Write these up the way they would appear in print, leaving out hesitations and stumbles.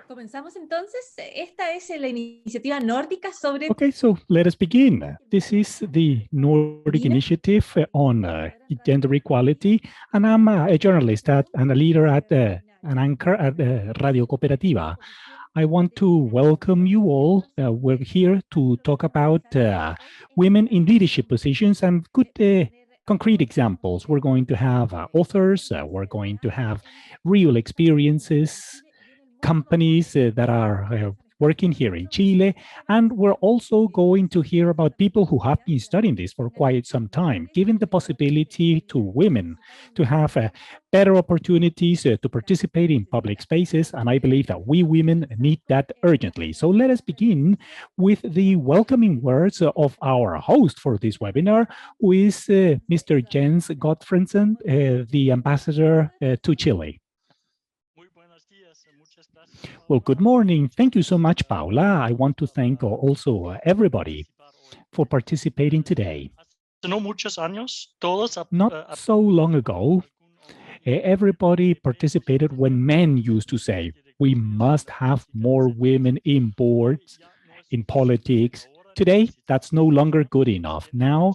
Comenzamos entonces. Esta es la iniciativa nórdica sobre... Okay, so let us begin. This is the Nordic Initiative on Gender Equality, and I'm a journalist and a leader at an anchor at Radio Cooperativa. I want to welcome you all. We're here to talk about women in leadership positions and good concrete examples. We're going to have authors, we're going to have real experiences, companies that are working here in Chile. And we're also going to hear about people who have been studying this for quite some time, giving the possibility to women to have better opportunities to participate in public spaces. And I believe that we women need that urgently. So let us begin with the welcoming words of our host for this webinar, who is Mr. Jens Gottfredsen, the ambassador to Chile. Well, good morning. Thank you so much, Paula. I want to thank also everybody for participating today. Not so long ago, everybody participated when men used to say, we must have more women in boards, in politics. Today, that's no longer good enough. Now,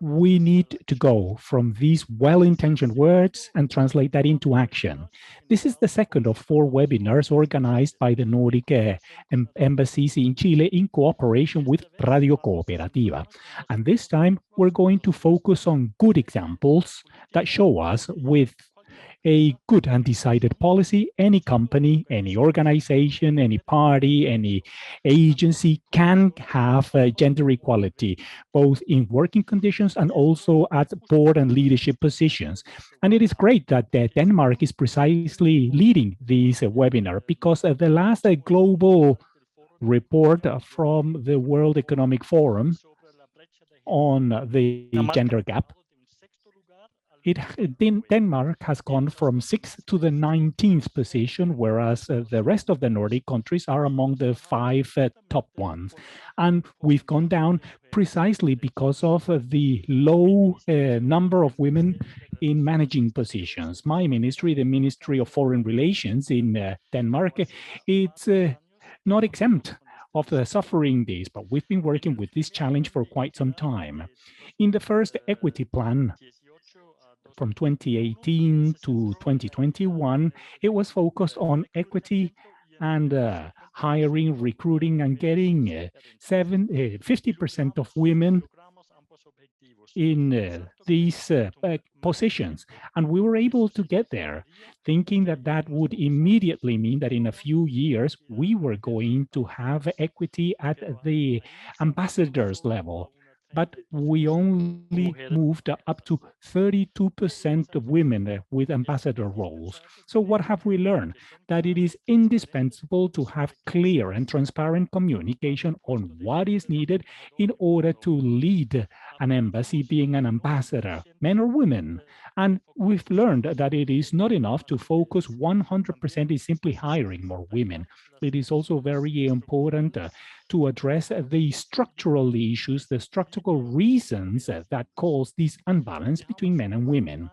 we need to go from these well-intentioned words and translate that into action. This is the second of 4 webinars organized by the Nordic embassies in Chile in cooperation with Radio Cooperativa. And this time, we're going to focus on good examples that show us with a good and decided policy, any company, any organization, any party, any agency can have gender equality, both in working conditions and also at board and leadership positions. And it is great that Denmark is precisely leading this webinar because the last global report from the World Economic Forum on the gender gap, Denmark has gone from 6th to the 19th position, whereas the rest of the Nordic countries are among the 5 top ones. And we've gone down precisely because of the low number of women in managing positions. My ministry, the Ministry of Foreign Relations in Denmark, it's not exempt of suffering this, but we've been working with this challenge for quite some time. In the first equity plan from 2018 to 2021, it was focused on equity and hiring, recruiting, and getting 50% of women in these positions. And we were able to get there, thinking that that would immediately mean that in a few years, we were going to have equity at the ambassadors level. But we only moved up to 32% of women with ambassador roles. So what have we learned? That it is indispensable to have clear and transparent communication on what is needed in order to lead an embassy, being an ambassador, men or women. And we've learned that it is not enough to focus 100% in simply hiring more women. It is also very important to address the structural issues, the structural reasons that cause this imbalance between men and women.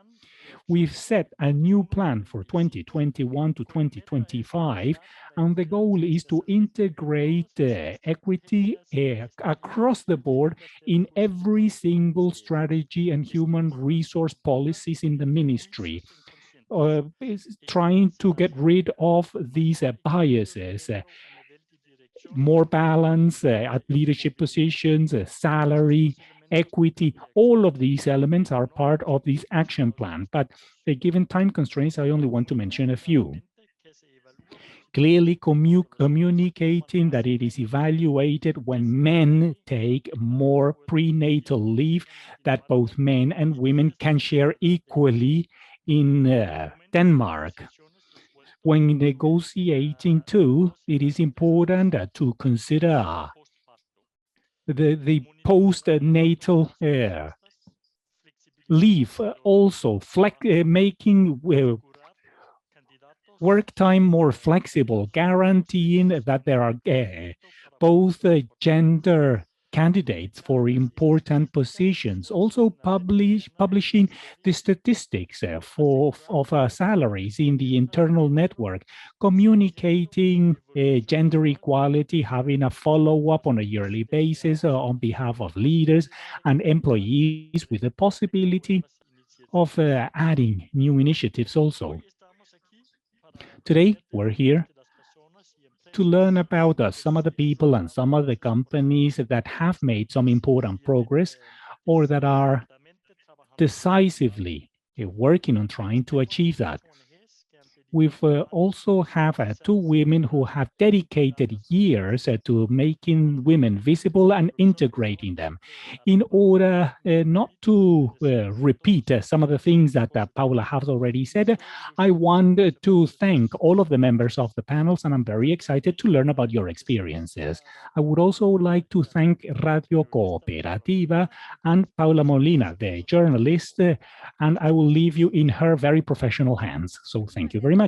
We've set a new plan for 2021 to 2025, and the goal is to integrate equity across the board in every single strategy and human resource policies in the ministry. Is trying to get rid of these biases, more balance at leadership positions, salary, equity. All of these elements are part of this action plan. But given time constraints, I only want to mention a few. Clearly communicating that it is evaluated when men take more prenatal leave, that both men and women can share equally in Denmark. When negotiating too, it is important to consider the postnatal leave, also making work time more flexible, guaranteeing that there are both gender candidates for important positions, also publishing the statistics of salaries in the internal network, communicating gender equality, having a follow-up on a yearly basis on behalf of leaders and employees with the possibility of adding new initiatives also. Today, we're here to learn about some of the people and some of the companies that have made some important progress or that are decisively working on trying to achieve that. We've also have two women who have dedicated years to making women visible and integrating them. In order not to repeat some of the things that Paula has already said, I want to thank all of the members of the panels, and I'm very excited to learn about your experiences. I would also like to thank Radio Cooperativa and Paula Molina, the journalist, and I will leave you in her very professional hands. So thank you very much.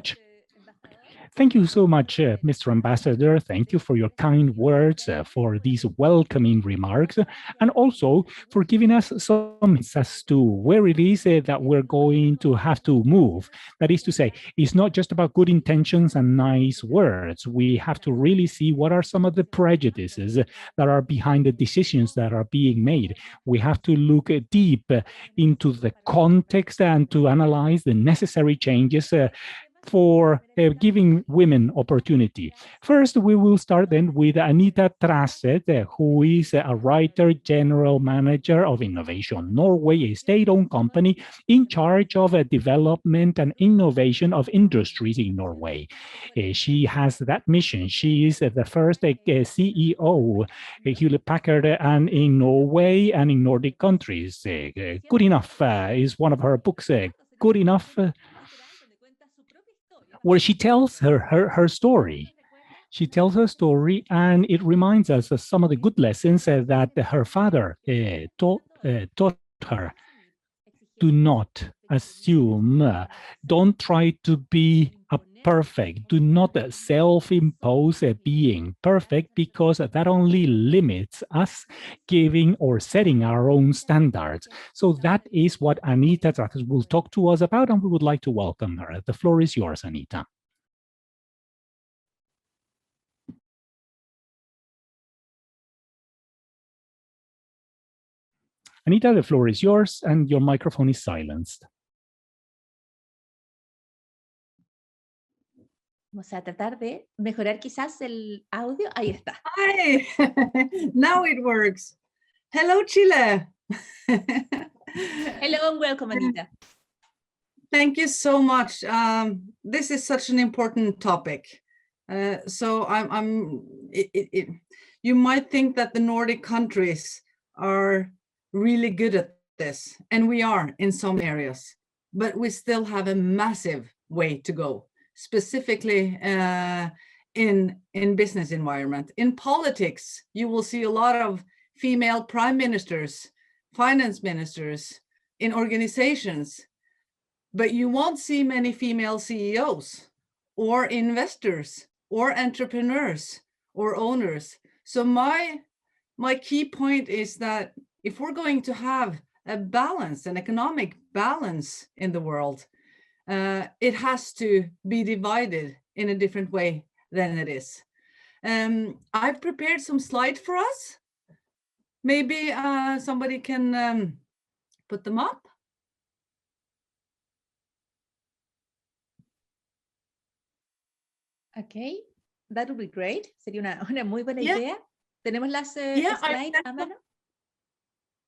Thank you so much, Mr. Ambassador. Thank you for your kind words, for these welcoming remarks, and also for giving us some hints as to where it is that we're going to have to move. That is to say, it's not just about good intentions and nice words. We have to really see what are some of the prejudices that are behind the decisions that are being made. We have to look deep into the context and to analyze the necessary changes for giving women opportunity. First, we will start then with Anita Trasset, who is a writer, general manager of Innovation Norway, a state-owned company in charge of development and innovation of industries in Norway. She has that mission. She is the first CEO, Hewlett-Packard, and in Norway and in Nordic countries. Good Enough is one of her books, Good Enough, where she tells her story. She tells her story, and it reminds us of some of the good lessons that her father taught her. Do not assume, don't try to be perfect. Do not self-impose being perfect, because that only limits us giving or setting our own standards. So that is what Anita Trasset will talk to us about, and we would like to welcome her. The floor is yours, Anita. Anita, the floor is yours, and your microphone is silenced. Vamos a tratar de mejorar quizás el audio. Ahí está. Hi, now it works. Hello, Chile. Hello and welcome, Anita. Thank you so much. This is such an important topic. So you might think that the Nordic countries are really good at this, and we are in some areas, but we still have a massive way to go, specifically in business environment. In politics, you will see a lot of female prime ministers, finance ministers in organizations, but you won't see many female CEOs or investors or entrepreneurs or owners. So my key point is that if we're going to have a balance, an economic balance in the world, it has to be divided in a different way than it is. I've prepared some slides for us. Maybe somebody can put them up. Okay, that would be great. Sería una muy buena idea. Tenemos las slides a mano.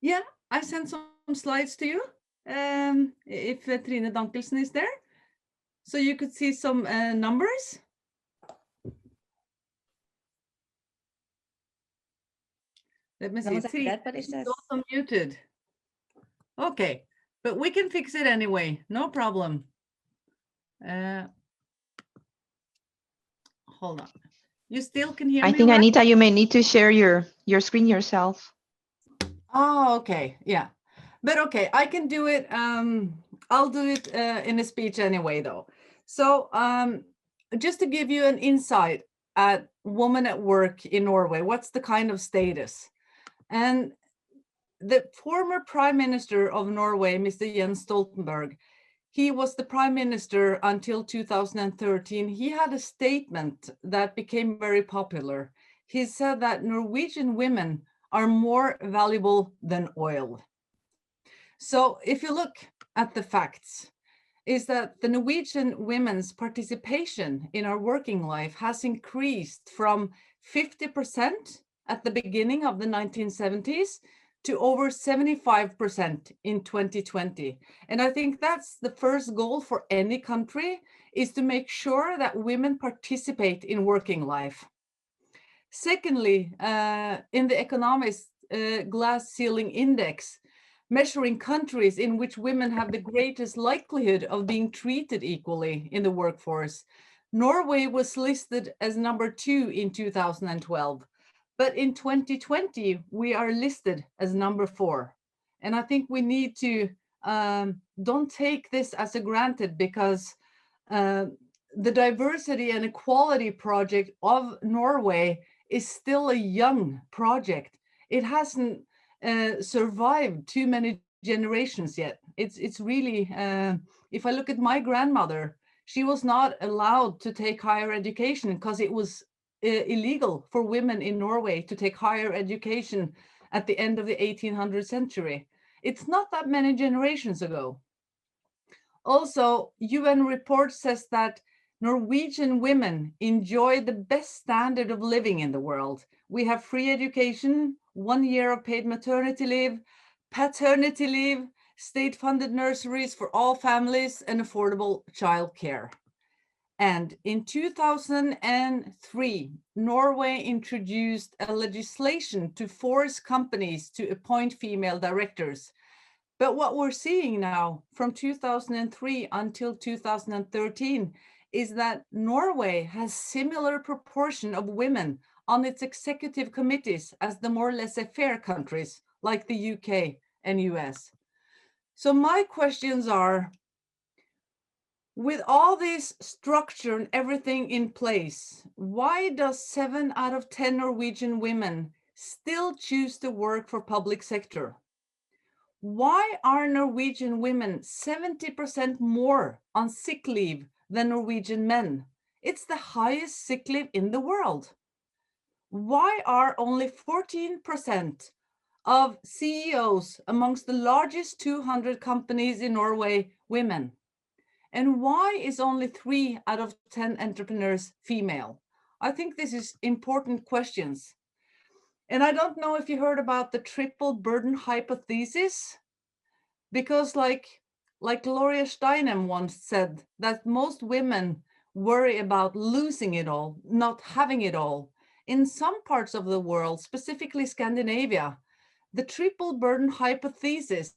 Yeah, I sent some slides to you. If Trine Dankelsen is there, so you could see some numbers. Let me see. It's also muted. Okay, but we can fix it anyway. No problem. Hold on. You still can hear me? I think, right? Anita, you may need to share your screen yourself. Oh, okay. Yeah. But okay, I can do it. I'll do it in a speech anyway, though. So just to give you an insight at women at work in Norway, what's the kind of status? And the former Prime Minister of Norway, Mr. Jens Stoltenberg, he was the Prime Minister until 2013. He had a statement that became very popular. He said that Norwegian women are more valuable than oil. So if you look at the facts, is that the Norwegian women's participation in our working life has increased from 50% at the beginning of the 1970s to over 75% in 2020. And I think that's the first goal for any country, is to make sure that women participate in working life. Secondly, in the Economist Glass Ceiling Index, measuring countries in which women have the greatest likelihood of being treated equally in the workforce, Norway was listed as number 2 in 2012. But in 2020, we are listed as number 4. And I think we need to don't take this as a granted, because the diversity and equality project of Norway is still a young project. It hasn't survived too many generations yet. It's really, if I look at my grandmother, she was not allowed to take higher education because it was illegal for women in Norway to take higher education at the end of the 1800th century. It's not that many generations ago. Also, UN report says that Norwegian women enjoy the best standard of living in the world. We have free education, 1 year of paid maternity leave, paternity leave, state-funded nurseries for all families, and affordable childcare. And in 2003, Norway introduced a legislation to force companies to appoint female directors. But what we're seeing now from 2003 until 2013 is that Norway has similar proportion of women on its executive committees as the more laissez-faire countries like the UK and US. So my questions are, with all this structure and everything in place, why does 7 out of 10 Norwegian women still choose to work for public sector? Why are Norwegian women 70% more on sick leave than Norwegian men? It's the highest sick leave in the world. Why are only 14% of CEOs amongst the largest 200 companies in Norway women? And why is only 3 out of 10 entrepreneurs female? I think this is important questions. And I don't know if you heard about the triple burden hypothesis, because like Gloria Steinem once said, that most women worry about losing it all, not having it all. In some parts of the world, specifically Scandinavia, the triple burden hypothesis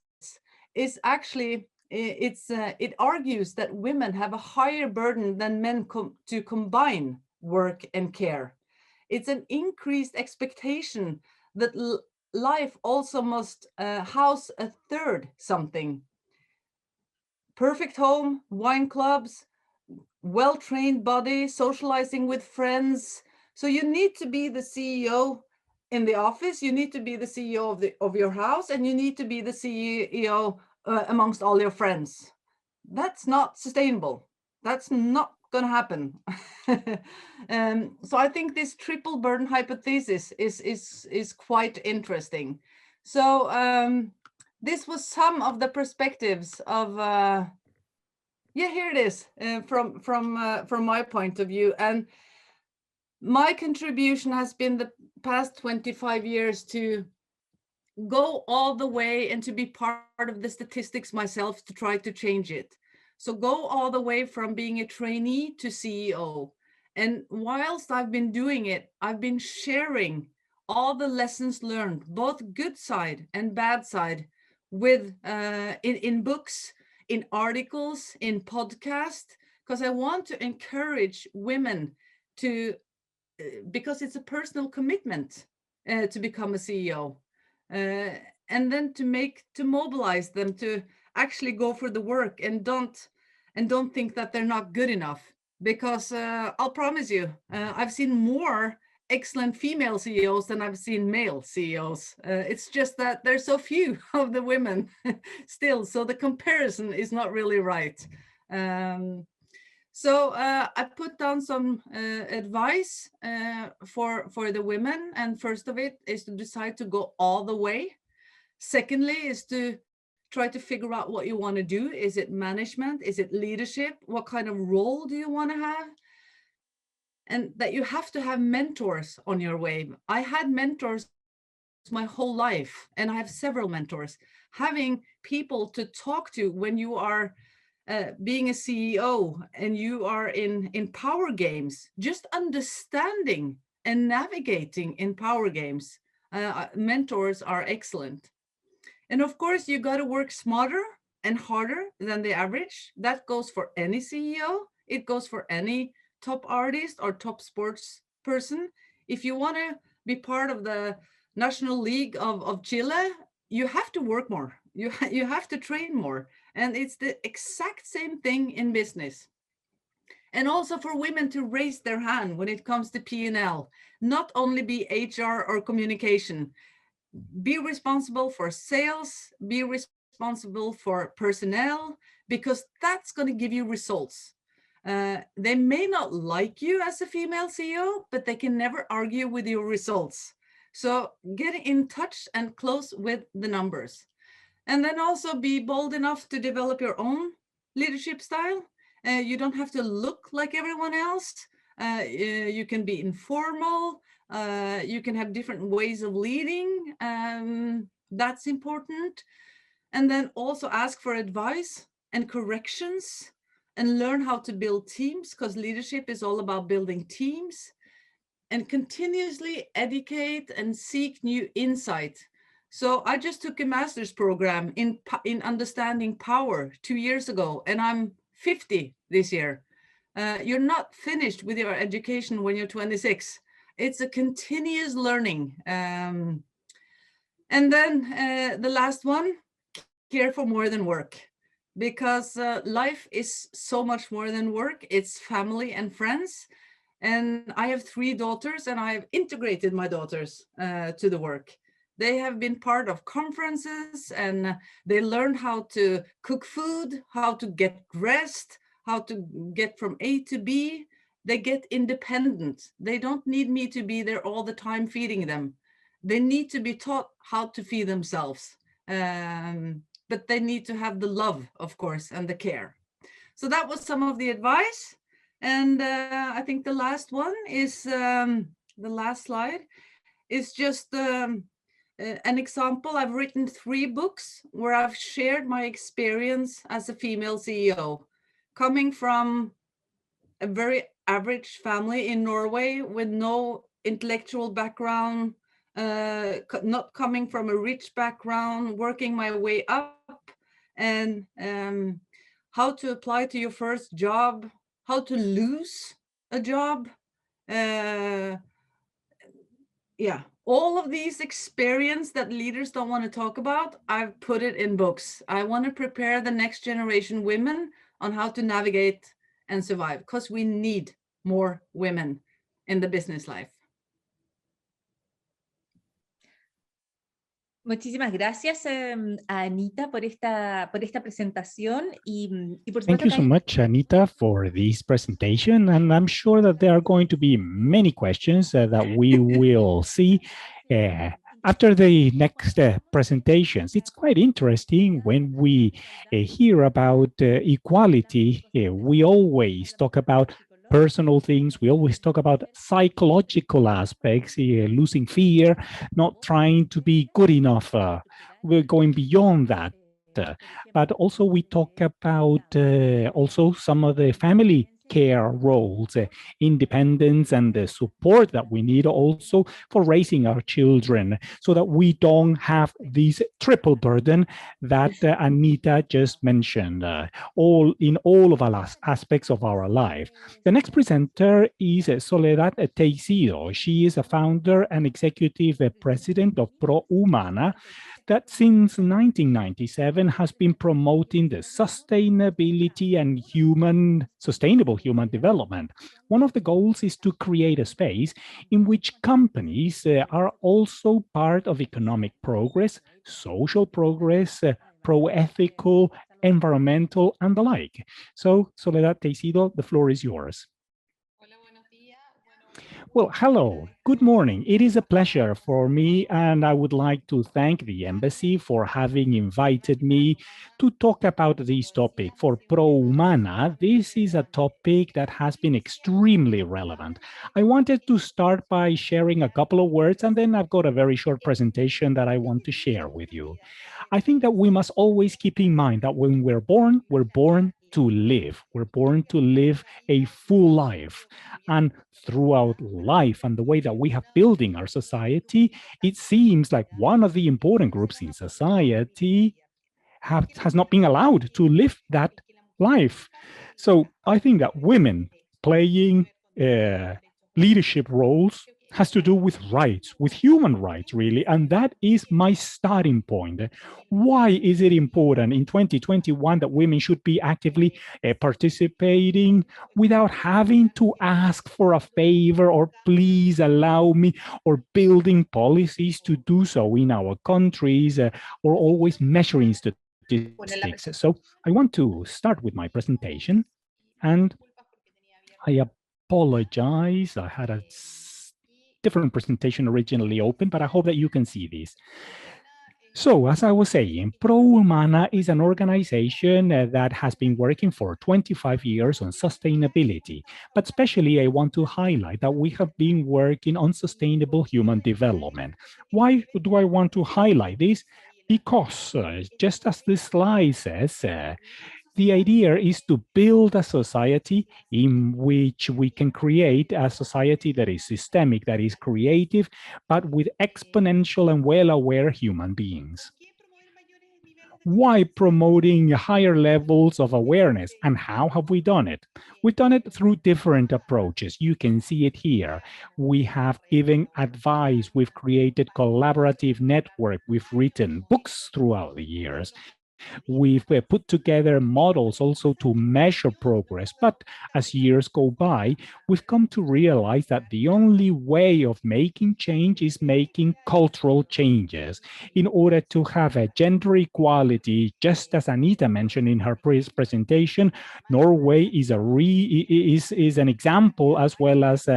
is actually, it argues that women have a higher burden than men to combine work and care. It's an increased expectation that life also must house a third something. Perfect home, wine clubs, well-trained body, socializing with friends. So you need to be the CEO in the office, you need to be the CEO of your house, and you need to be the CEO amongst all your friends. That's not sustainable. That's not going to happen. So I think this triple burden hypothesis is quite interesting. So this was some of the perspectives of here it is from my point of view. And my contribution has been the past 25 years to go all the way and to be part of the statistics myself to try to change it. So go all the way from being a trainee to CEO. And whilst I've been doing it, I've been sharing all the lessons learned, both good side and bad side, with in books, in articles, in podcasts, because I want to encourage women to, because it's a personal commitment to become a CEO. And then to mobilize them to actually go for the work and don't think that they're not good enough, because I'll promise you, I've seen more excellent female CEOs than I've seen male CEOs. It's just that there's so few of the women still, so the comparison is not really right. So I put down some advice for the women, and first of it is to decide to go all the way. Secondly is to try to figure out what you want to do. Is it management? Is it leadership? What kind of role do you want to have? And that you have to have mentors on your way. I had mentors my whole life, and I have several mentors. Having people to talk to when you are being a CEO and you are in power games, just understanding and navigating in power games, mentors are excellent. And of course, you got to work smarter and harder than the average. That goes for any CEO. It goes for any top artist or top sports person. If you want to be part of the National League of Chile, you have to work more. You have to train more. And it's the exact same thing in business. And also for women to raise their hand when it comes to P&L, not only be HR or communication. Be responsible for sales, be responsible for personnel, because that's going to give you results. They may not like you as a female CEO, but they can never argue with your results. So get in touch and close with the numbers. And then also be bold enough to develop your own leadership style. You don't have to look like everyone else. You can be informal. You can have different ways of leading. That's important. And then also ask for advice and corrections and learn how to build teams, because leadership is all about building teams, and continuously educate and seek new insight. So I just took a master's program in understanding power 2 years ago, and I'm 50 this year. You're not finished with your education when you're 26. It's a continuous learning. And then the last one, care for more than work, because life is so much more than work. It's family and friends. And I have 3 daughters, and I've integrated my daughters to the work. They have been part of conferences, and they learn how to cook food, how to get dressed, how to get from A to B. They get independent. They don't need me to be there all the time feeding them. They need to be taught how to feed themselves. But they need to have the love, of course, and the care. So that was some of the advice. And I think the last one is, the last slide, is just an example. I've written 3 books where I've shared my experience as a female CEO, coming from a very average family in Norway with no intellectual background, not coming from a rich background, working my way up, and how to apply to your first job, how to lose a job. Yeah, all of these experience that leaders don't want to talk about, I've put it in books. I want to prepare the next generation women on how to navigate and survive, because we need more women in the business life. Muchísimas gracias a Anita por esta presentación y por Thank you so much, Anita, for this presentation. And I'm sure that there are going to be many questions that we will see after the next presentations. It's quite interesting when we hear about equality. We always talk about personal things. We always talk about psychological aspects, losing fear, not trying to be good enough. We're going beyond that. But also we talk about also some of the family care roles, independence, and the support that we need also for raising our children, so that we don't have this triple burden that Anita just mentioned, all of our aspects of our life. The next presenter is Soledad Teixido. She is a founder and executive president of Pro Humana. that since 1997 has been promoting the sustainability and sustainable human development. One of the goals is to create a space in which companies are also part of economic progress, social progress, pro-ethical, environmental, and the like. So, Soledad Teixido, the floor is yours. Well, hello, good morning. It is a pleasure for me, and I would like to thank the embassy for having invited me to talk about this topic. For Pro Humana, this is a topic that has been extremely relevant. I wanted to start by sharing a couple of words, and then I've got a very short presentation that I want to share with you. I think that we must always keep in mind that when we're born to live. We're born to live a full life. And throughout life and the way that we have building our society, it seems like one of the important groups in society has not been allowed to live that life. So I think that women playing leadership roles has to do with rights, with human rights, really. And that is my starting point. Why is it important in 2021 that women should be actively participating without having to ask for a favor or please allow me, or building policies to do so in our countries, or always measuring statistics? So I want to start with my presentation, and I apologize. I had a different presentation originally open, but I hope that you can see this. So, as I was saying, Pro Humana is an organization that has been working for 25 years on sustainability. But especially, I want to highlight that we have been working on sustainable human development. Why do I want to highlight this? Because, just as the slide says, the idea is to build a society in which we can create a society that is systemic, that is creative, but with exponential and well-aware human beings. Why promoting higher levels of awareness, and how have we done it? We've done it through different approaches. You can see it here. We have given advice, we've created collaborative network, we've written books throughout the years. We've put together models also to measure progress, but as years go by, we've come to realize that the only way of making change is making cultural changes. In order to have a gender equality, just as Anita mentioned in her presentation, Norway is an example, as well as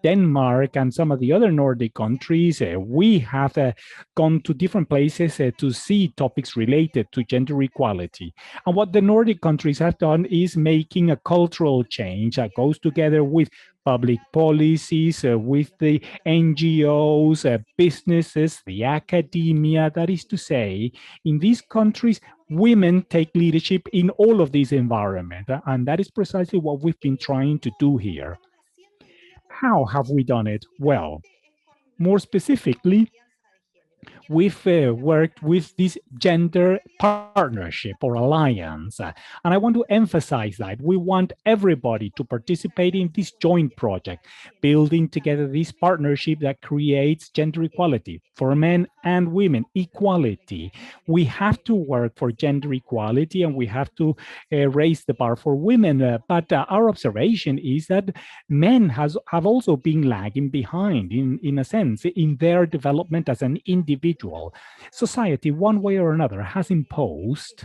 Denmark and some of the other Nordic countries. We have gone to different places to see topics related to gender equality. And what the Nordic countries have done is making a cultural change that goes together with public policies, with the NGOs, businesses, the academia. That is to say, in these countries, women take leadership in all of these environments. And that is precisely what we've been trying to do here. How have we done it? Well, more specifically, we've worked with this gender partnership or alliance. And I want to emphasize that we want everybody to participate in this joint project, building together this partnership that creates gender equality for men and women, equality. We have to work for gender equality, and we have to raise the bar for women. But our observation is that men have also been lagging behind in a sense in their development as an individual. Society, one way or another, has imposed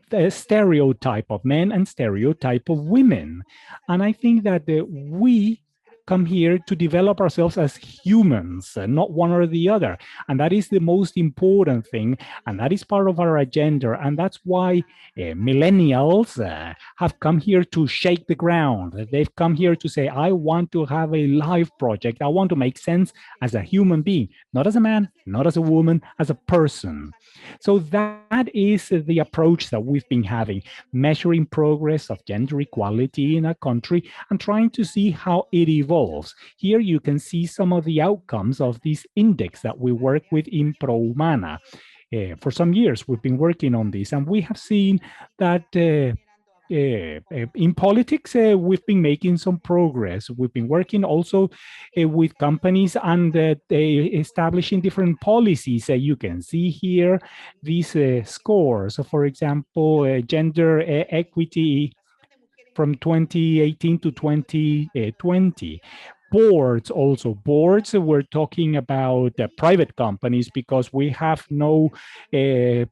the stereotype of men and stereotype of women. And I think that we come here to develop ourselves as humans, not one or the other. And that is the most important thing. And that is part of our agenda. And that's why millennials have come here to shake the ground. They've come here to say, I want to have a life project. I want to make sense as a human being, not as a man, not as a woman, as a person. So that is the approach that we've been having, measuring progress of gender equality in a country and trying to see how it evolves. Here you can see some of the outcomes of this index that we work with in Pro Humana. For some years, we've been working on this, and we have seen that in politics, we've been making some progress. We've been working also with companies and establishing different policies. You can see here these scores. So for example, gender equity from 2018 to 2020. Boards also. Boards, we're talking about private companies because we have no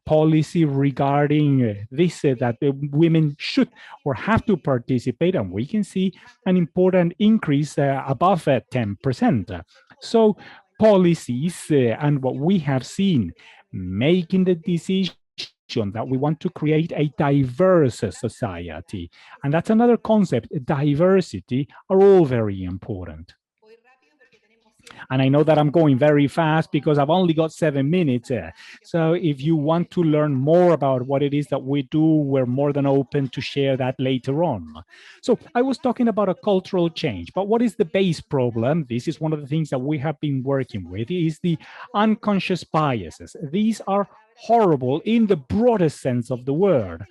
policy regarding this, that women should or have to participate. And we can see an important increase above 10%. So policies and what we have seen, making the decision that we want to create a diverse society. And that's another concept. Diversity are all very important. And I know that I'm going very fast because I've only got 7 minutes. So if you want to learn more about what it is that we do, we're more than open to share that later on. So I was talking about a cultural change, but what is the base problem? This is one of the things that we have been working with, is the unconscious biases. These are horrible in the broadest sense of the word,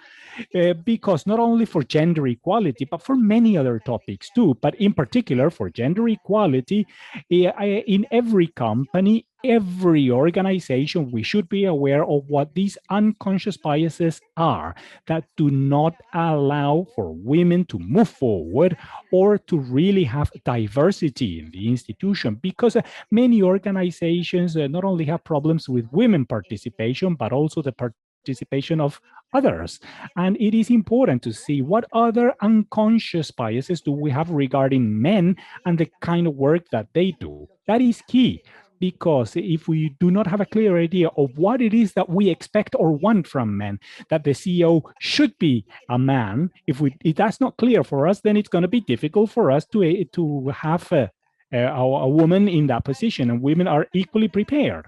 because not only for gender equality, but for many other topics too, but in particular for gender equality, in every company, every organization, we should be aware of what these unconscious biases are that do not allow for women to move forward or to really have diversity in the institution, because many organizations not only have problems with women participation, but also the participation of others. And it is important to see what other unconscious biases do we have regarding men and the kind of work that they do. That is key, because if we do not have a clear idea of what it is that we expect or want from men, that the CEO should be a man, if that's not clear for us, then it's going to be difficult for us to have a woman in that position, and women are equally prepared.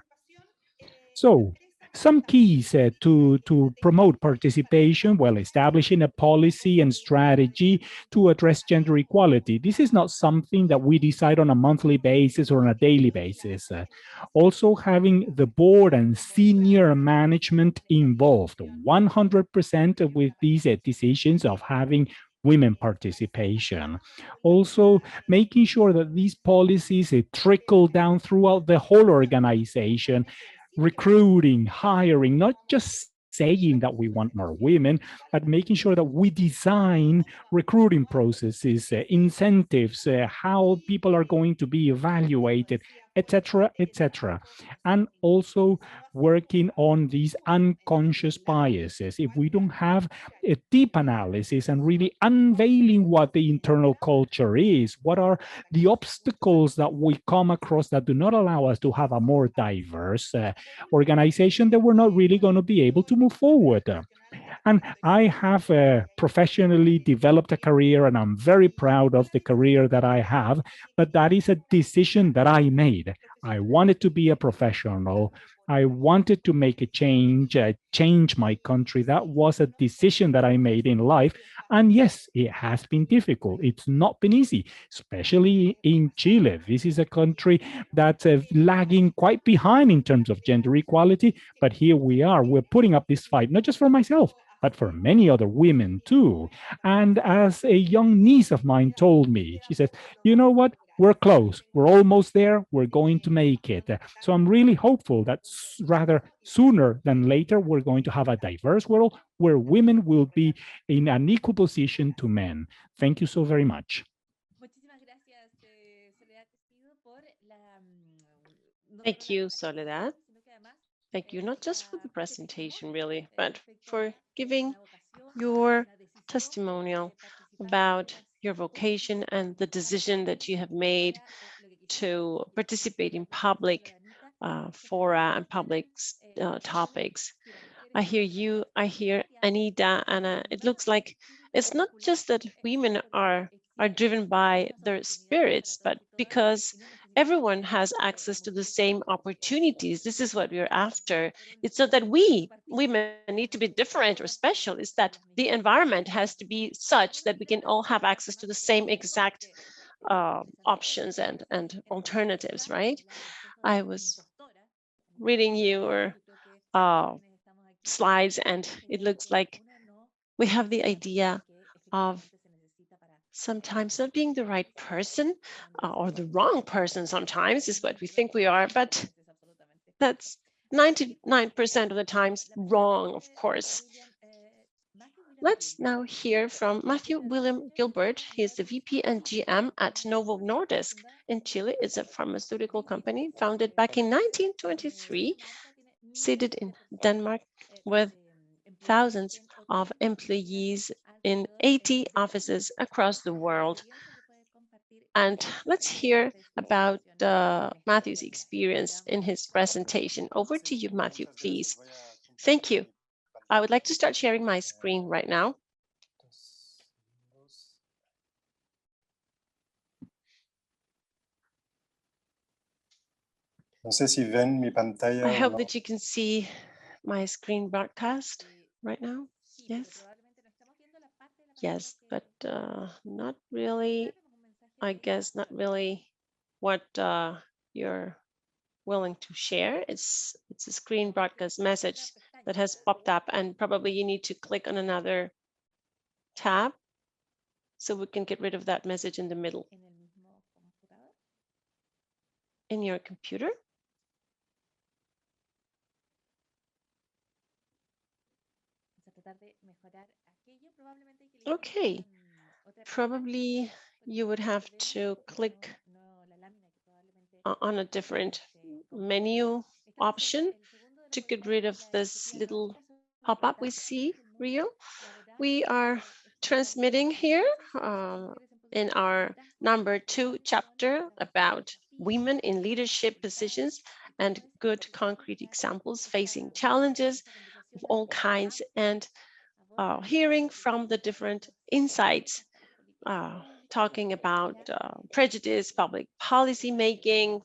So some keys to promote participation, well, establishing a policy and strategy to address gender equality. This is not something that we decide on a monthly basis or on a daily basis. Also having the board and senior management involved 100% with these decisions of having women participation. Also making sure that these policies trickle down throughout the whole organization, recruiting, hiring, not just saying that we want more women, but making sure that we design recruiting processes, incentives, how people are going to be evaluated, etc., etc. And also working on these unconscious biases. If we don't have a deep analysis and really unveiling what the internal culture is, what are the obstacles that we come across that do not allow us to have a more diverse organization, that we're not really going to be able to move forward. And I have professionally developed a career, and I'm very proud of the career that I have, but that is a decision that I made. I wanted to be a professional. I wanted to make a change my country. That was a decision that I made in life. And yes, it has been difficult. It's not been easy, especially in Chile. This is a country that's lagging quite behind in terms of gender equality. But here we are. We're putting up this fight, not just for myself, but for many other women too. And as a young niece of mine told me, she says, you know what? We're close. We're almost there. We're going to make it. So I'm really hopeful that rather sooner than later, we're going to have a diverse world where women will be in an equal position to men. Thank you so very much. Thank you, Soledad. Thank you, not just for the presentation, really, but for giving your testimonial about your vocation and the decision that you have made to participate in public fora and public topics. I hear you, I hear Anita, and it looks like it's not just that women are driven by their spirits, but because everyone has access to the same opportunities. This is what we're after. It's not that we women need to be different or special. It's that the environment has to be such that we can all have access to the same exact options and alternatives, right? I was reading your slides, and it looks like we have the idea of sometimes not being the right person or the wrong person sometimes is what we think we are, but that's 99% of the times wrong, of course. Let's now hear from Matthew William Gilbert. He is the VP and GM at Novo Nordisk in Chile. It's a pharmaceutical company founded back in 1923, seated in Denmark with thousands of employees in 80 offices across the world. And let's hear about Matthew's experience in his presentation. Over to you, Matthew, please. Thank you. I would like to start sharing my screen right now. I hope that you can see my screen broadcast right now. Yes. Yes, but not really, I guess, not really what you're willing to share. It's a screen broadcast message that has popped up, and probably you need to click on another tab so we can get rid of that message in the middle. In your computer. Okay, probably you would have to click on a different menu option to get rid of this little pop-up we see, Rio. We are transmitting here in our number 2 chapter about women in leadership positions and good concrete examples facing challenges of all kinds, and hearing from the different insights, talking about prejudice, public policy making,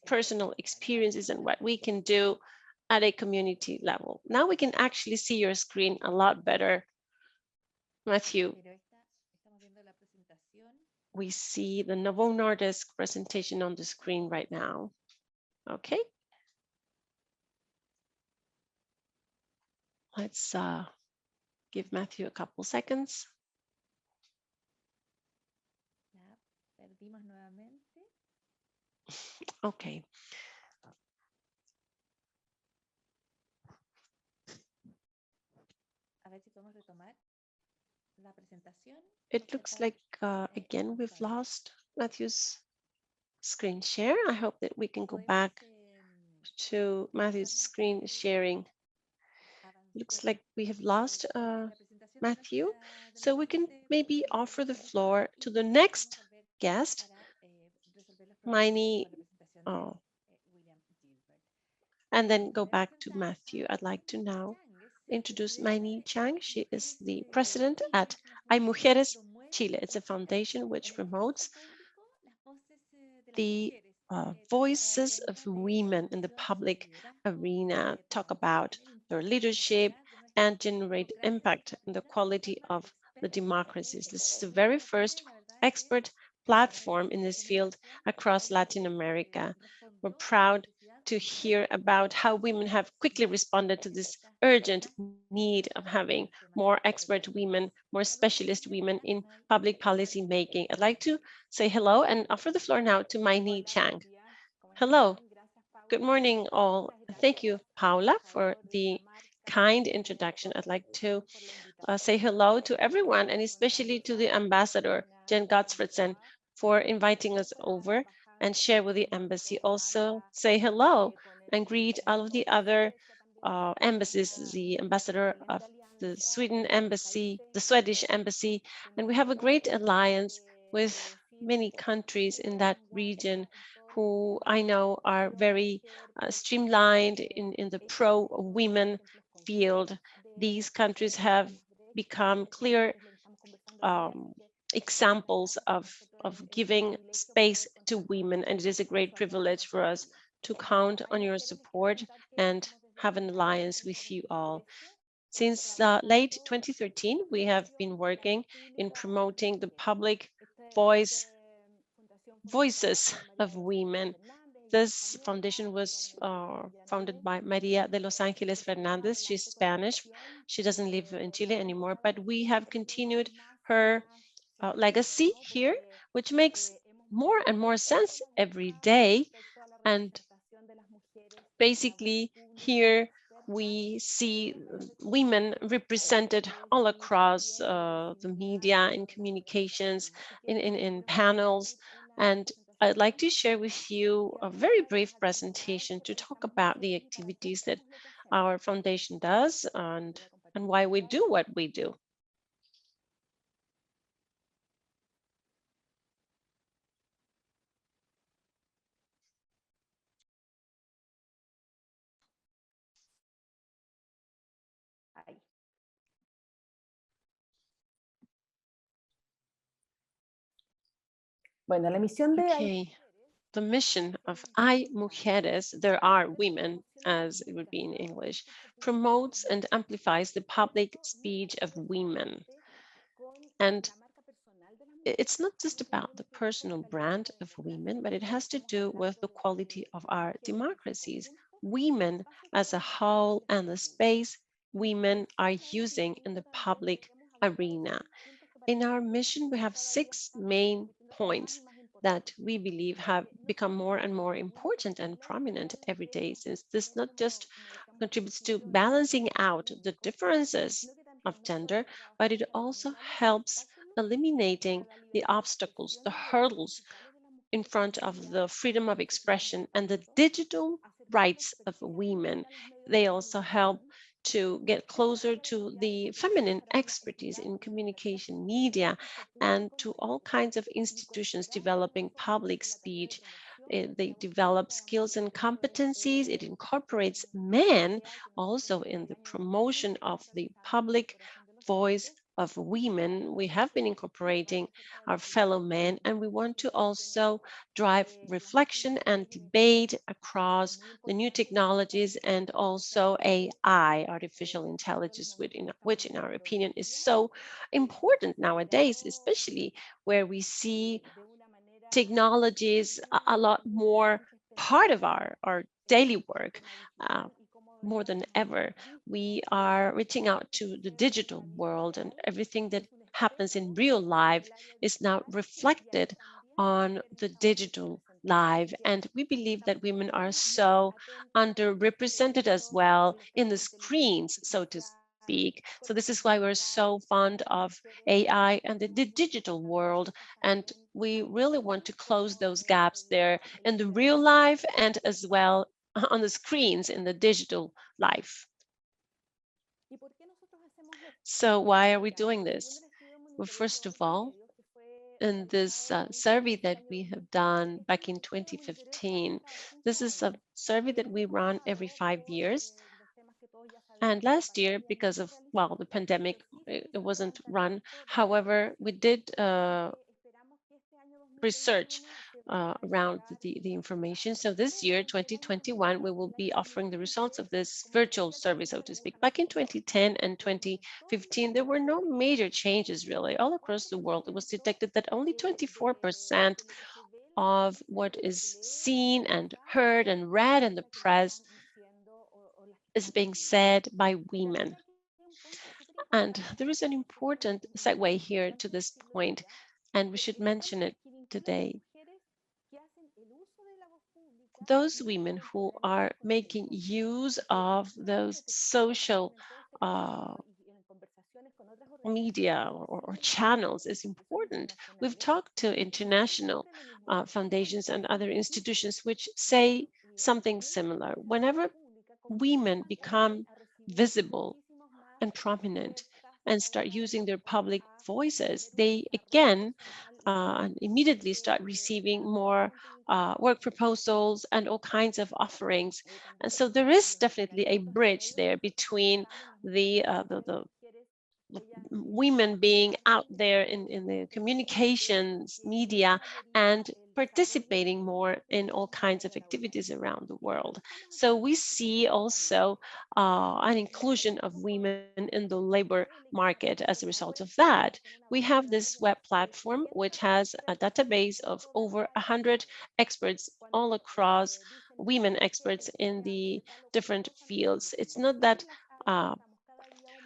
personal experiences, and what we can do at a community level. Now we can actually see your screen a lot better, Matthew. We see the Novo Nordisk presentation on the screen right now. Okay. Let's give Matthew a couple seconds. Okay. It looks like, again, we've lost Matthew's screen share. I hope that we can go back to Matthew's screen sharing. Looks like we have lost Matthew. So we can maybe offer the floor to the next guest, Miney, and then go back to Matthew. I'd like to now introduce Miney Chang. She is the president at Hay Mujeres Chile. It's a foundation which promotes the voices of women in the public arena, talk about their leadership and generate impact in the quality of the democracies. This is the very first expert platform in this field across Latin America. We're proud to hear about how women have quickly responded to this urgent need of having more expert women, more specialist women in public policy making. I'd like to say hello and offer the floor now to Miney Chang. Hello, good morning all. Thank you, Paula, for the kind introduction. I'd like to say hello to everyone, and especially to the ambassador, Jen Gottfredsen, for inviting us over and share with the embassy. Also say hello and greet all of the other embassies, the ambassador of the Sweden embassy, the Swedish embassy, and we have a great alliance with many countries in that region who I know are very streamlined in the pro-women field. These countries have become clear examples of giving space to women, and it is a great privilege for us to count on your support and have an alliance with you all. Since late 2013, we have been working in promoting the public voices of women. This foundation was founded by Maria de Los Angeles Fernandez. She's Spanish. She doesn't live in Chile anymore, but we have continued her legacy here, which makes more and more sense every day. And basically here we see women represented all across the media and communications, in panels. And I'd like to share with you a very brief presentation to talk about the activities that our foundation does and why we do what we do. Bueno, la misión de Okay. The mission of I, mujeres, there are women, as it would be in English, promotes and amplifies the public speech of women. And it's not just about the personal brand of women, but it has to do with the quality of our democracies. Women as a whole and the space women are using in the public arena. In our mission, we have 6 main points that we believe have become more and more important and prominent every day, since this not just contributes to balancing out the differences of gender, but it also helps eliminating the obstacles, the hurdles in front of the freedom of expression and the digital rights of women. They also help to get closer to the feminine expertise in communication media and to all kinds of institutions developing public speech. They develop skills and competencies. It incorporates men also in the promotion of the public voice of women. We have been incorporating our fellow men, and we want to also drive reflection and debate across the new technologies and also AI, artificial intelligence, which in our opinion is so important nowadays, especially where we see technologies a lot more part of our daily work. More than ever, we are reaching out to the digital world, and everything that happens in real life is now reflected on the digital life. And we believe that women are so underrepresented as well in the screens, so to speak. So this is why we're so fond of AI and the digital world. And we really want to close those gaps there in the real life and as well on the screens in the digital life. So why are we doing this? Well, first of all, in this survey that we have done back in 2015, this is a survey that we run every 5 years. And last year, because of, well, the pandemic, it wasn't run. However, we did research around the information. So this year, 2021, we will be offering the results of this virtual survey, so to speak. Back in 2010 and 2015, there were no major changes really. All across the world, it was detected that only 24% of what is seen and heard and read in the press is being said by women. And there is an important segue here to this point, and we should mention it today. Those women who are making use of those social media or channels is important. We've talked to international foundations and other institutions which say something similar. Whenever women become visible and prominent and start using their public voices, they again immediately start receiving more work proposals and all kinds of offerings. And so there is definitely a bridge there between the women being out there in the communications media and participating more in all kinds of activities around the world. So we see also an inclusion of women in the labor market as a result of that. We have this web platform which has a database of over 100 experts all across, women experts in the different fields. It's not that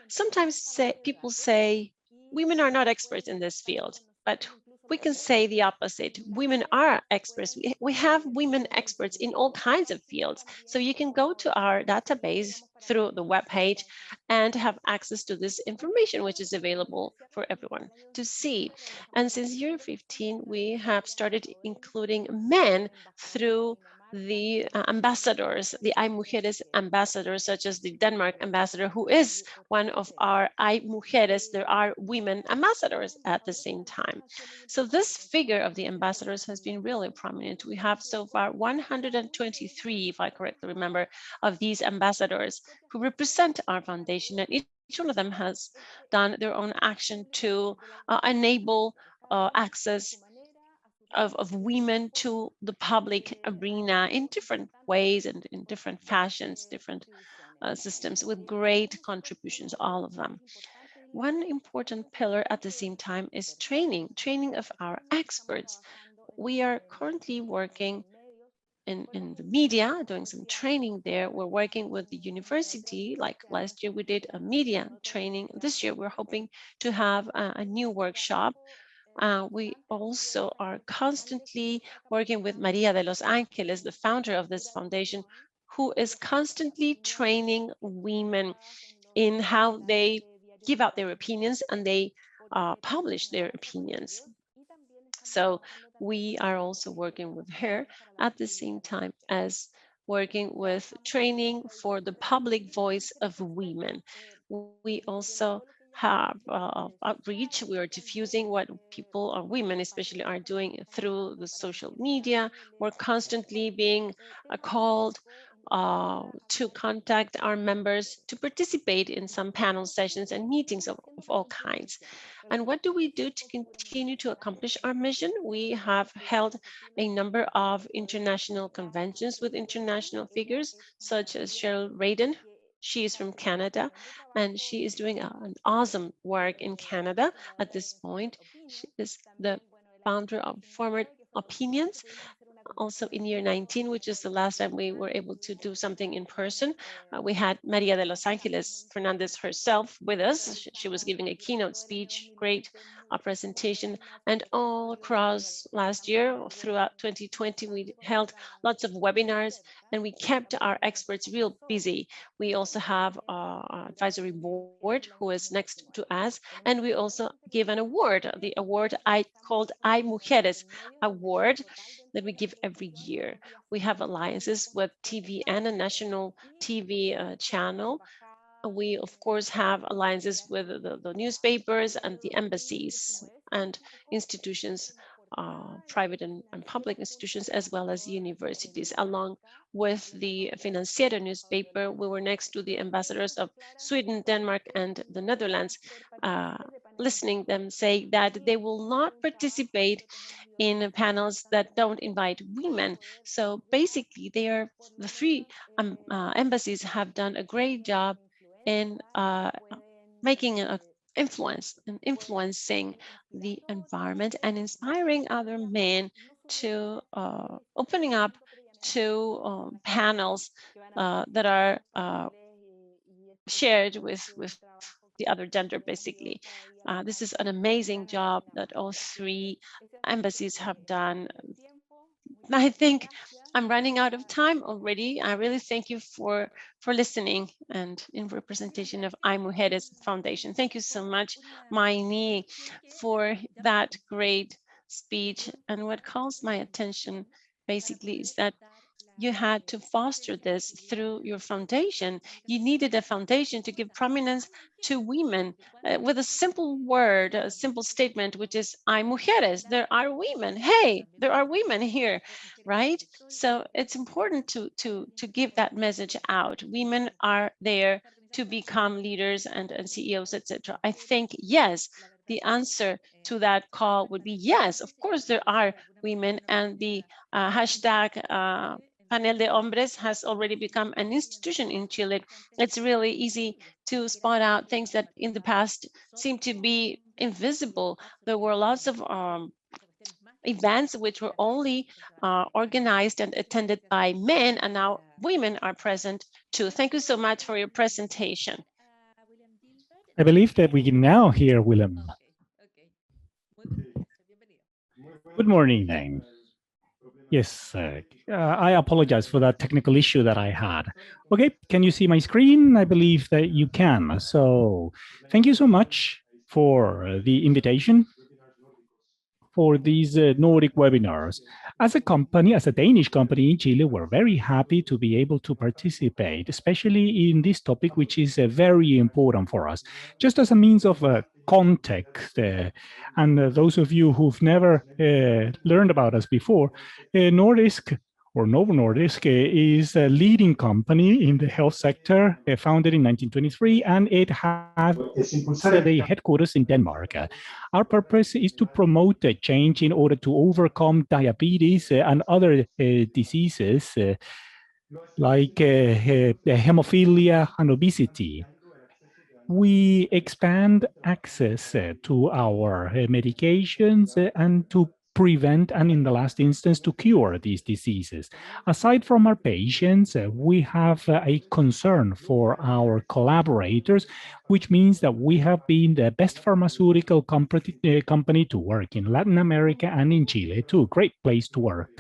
sometimes people say women are not experts in this field, but we can say the opposite. Women are experts. We have women experts in all kinds of fields. So you can go to our database through the webpage and have access to this information, which is available for everyone to see. And since year 15, we have started including men through the ambassadors, the Hay Mujeres ambassadors, such as the Denmark ambassador, who is one of our Hay Mujeres. There are women ambassadors at the same time. So this figure of the ambassadors has been really prominent. We have so far 123, if I correctly remember, of these ambassadors who represent our foundation, and each one of them has done their own action to enable access of women to the public arena in different ways and in different fashions, different systems, with great contributions, all of them. One important pillar at the same time is training of our experts. We are currently working in the media, doing some training there. We're working with the university. Like last year, we did a media training. This year, we're hoping to have a new workshop. We also are constantly working with Maria de los Angeles, the founder of this foundation, who is constantly training women in how they give out their opinions and they publish their opinions. So we are also working with her at the same time as working with training for the public voice of women. We also have outreach. We are diffusing what people or women especially are doing through the social media. We're constantly being called to contact our members to participate in some panel sessions and meetings of all kinds. And what do we do to continue to accomplish our mission? We have held a number of international conventions with international figures, such as Cheryl Radin. She is from Canada, and she is doing an awesome work in Canada at this point. She is the founder of Former Opinions. Also in year 19, which is the last time we were able to do something in person, we had Maria de los Angeles Fernandez herself with us. She was giving a keynote speech, great presentation. And all across last year, throughout 2020, we held lots of webinars and we kept our experts real busy. We also have our advisory board who is next to us, and we also give an award, the award I called Hay Mujeres Award, that we give every year. We have alliances with TVN, a national TV channel. We, of course, have alliances with the newspapers and the embassies and institutions, private and public institutions, as well as universities. Along with the Financiero newspaper, we were next to the ambassadors of Sweden, Denmark, and the Netherlands, listening them say that they will not participate in panels that don't invite women. So basically, the three embassies have done a great job in making an influence and influencing the environment and inspiring other men to opening up to panels that are shared with the other gender, basically. This is an amazing job that all three embassies have done. I think I'm running out of time already. I really thank you for listening and in representation of Hay Mujeres Foundation. Thank you so much, Maini, for that great speech. And what calls my attention basically is that you had to foster this through your foundation. You needed a foundation to give prominence to women with a simple word, a simple statement, which is Hay Mujeres, there are women. Hey, there are women here, right? So it's important to give that message out. Women are there to become leaders and CEOs, etc. I think, yes, the answer to that call would be yes, of course there are women, and the hashtag Panel de Hombres has already become an institution in Chile. It's really easy to spot out things that in the past seemed to be invisible. There were lots of events which were only organized and attended by men, and now women are present too. Thank you so much for your presentation. I believe that we can now hear Willem. Good morning, then. Yes, I apologize for that technical issue that I had. Okay, can you see my screen? I believe that you can. So thank you so much for the invitation for these Nordic webinars. As a company, as a Danish company in Chile, we're very happy to be able to participate, especially in this topic, which is very important for us. Just as a means of context, and those of you who've never learned about us before, Nordisk or Novo Nordisk is a leading company in the health sector, founded in 1923, and it has the headquarters in Denmark. Our purpose is to promote a change in order to overcome diabetes and other diseases like hemophilia and obesity. We expand access to our medications and to prevent and, in the last instance, to cure these diseases. Aside from our patients, we have a concern for our collaborators, which means that we have been the best pharmaceutical company to work in Latin America and in Chile, too. Great place to work.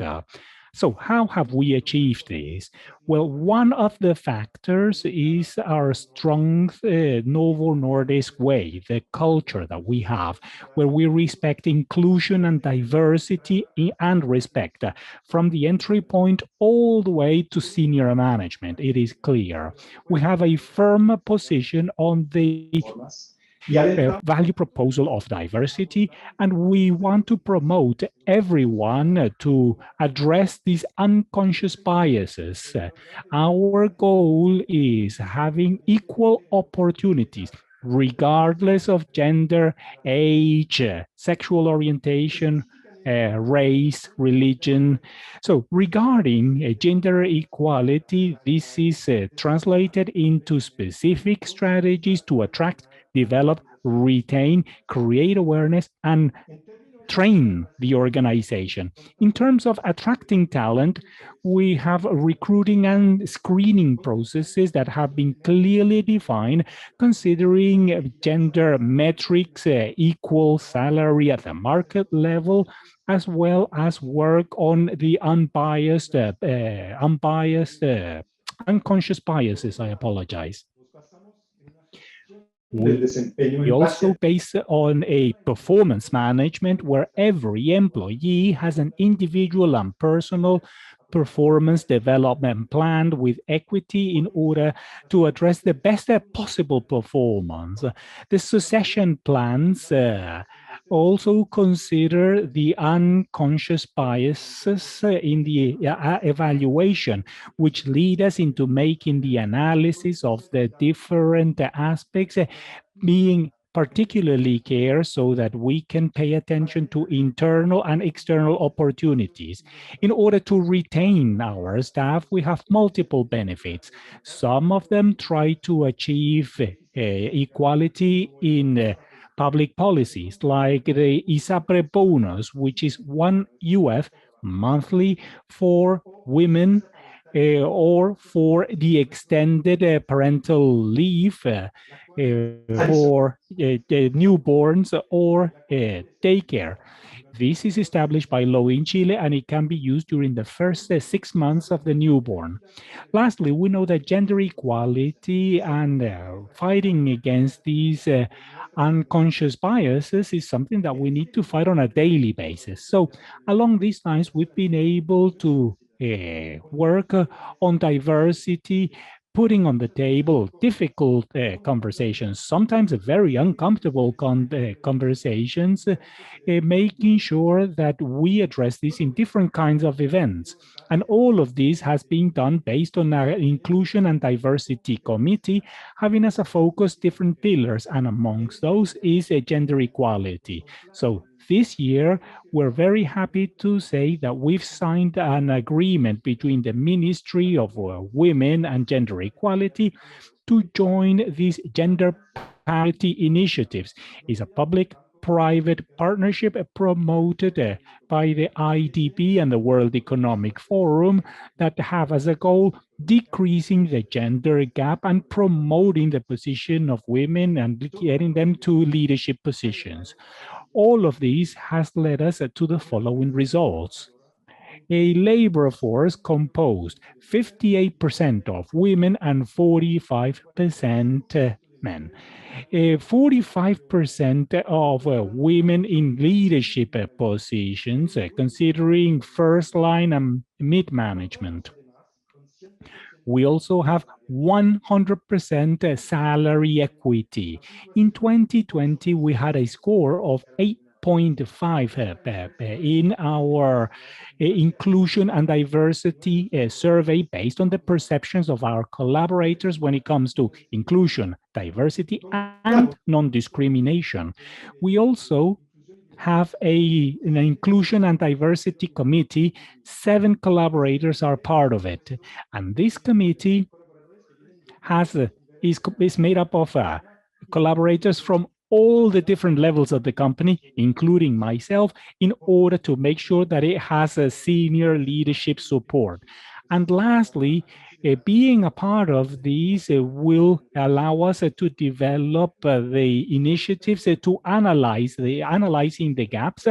So how have we achieved this? Well, one of the factors is our strong Novo Nordisk way, the culture that we have, where we respect inclusion and diversity and respect from the entry point all the way to senior management. It is clear. We have a firm position on the value proposal of diversity, and we want to promote everyone to address these unconscious biases. Our goal is having equal opportunities regardless of gender, age, sexual orientation, race, religion. So regarding gender equality, this is translated into specific strategies to attract, develop, retain, create awareness, and train the organization. In terms of attracting talent, we have recruiting and screening processes that have been clearly defined, considering gender metrics, equal salary at the market level, as well as work on the unconscious biases. I apologize. We also base on a performance management where every employee has an individual and personal performance development plan with equity in order to address the best possible performance. The succession plans also consider the unconscious biases in the evaluation, which lead us into making the analysis of the different aspects, being particularly care so that we can pay attention to internal and external opportunities. In order to retain our staff, we have multiple benefits. Some of them try to achieve equality in public policies, like the ISAPRE bonus, which is $1 monthly for women, or for the extended parental leave for newborns or daycare. This is established by law in Chile, and it can be used during the first 6 months of the newborn. Lastly, we know that gender equality and fighting against these unconscious biases is something that we need to fight on a daily basis. So along these lines, we've been able to work on diversity, putting on the table difficult conversations, sometimes very uncomfortable conversations, making sure that we address this in different kinds of events. And all of this has been done based on our inclusion and diversity committee, having as a focus different pillars, and amongst those is gender equality. So this year, we're very happy to say that we've signed an agreement between the Ministry of Women and Gender Equality to join these gender parity initiatives. It's a public-private partnership promoted by the IDB and the World Economic Forum that have as a goal decreasing the gender gap and promoting the position of women and getting them to leadership positions. All of these has led us to the following results. A labor force composed 58% of women and 45% men. 45% of women in leadership positions, considering first line and mid-management. We also have 100% salary equity. In 2020, we had a score of 8.5 in our inclusion and diversity survey based on the perceptions of our collaborators when it comes to inclusion, diversity, and non-discrimination. We also have an inclusion and diversity committee. 7 collaborators are part of it. And this committee is made up of collaborators from all the different levels of the company, including myself, in order to make sure that it has a senior leadership support. And lastly, being a part of these will allow us to develop the initiatives to analyzing the gaps,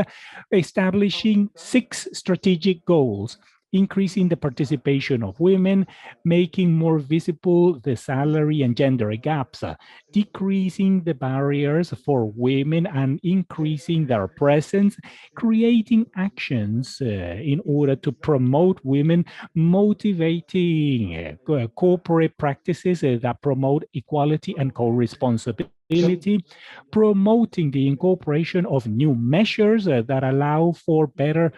establishing 6 strategic goals: increasing the participation of women, making more visible the salary and gender gaps, decreasing the barriers for women and increasing their presence, creating actions in order to promote women, motivating corporate practices that promote equality and co-responsibility, promoting the incorporation of new measures that allow for better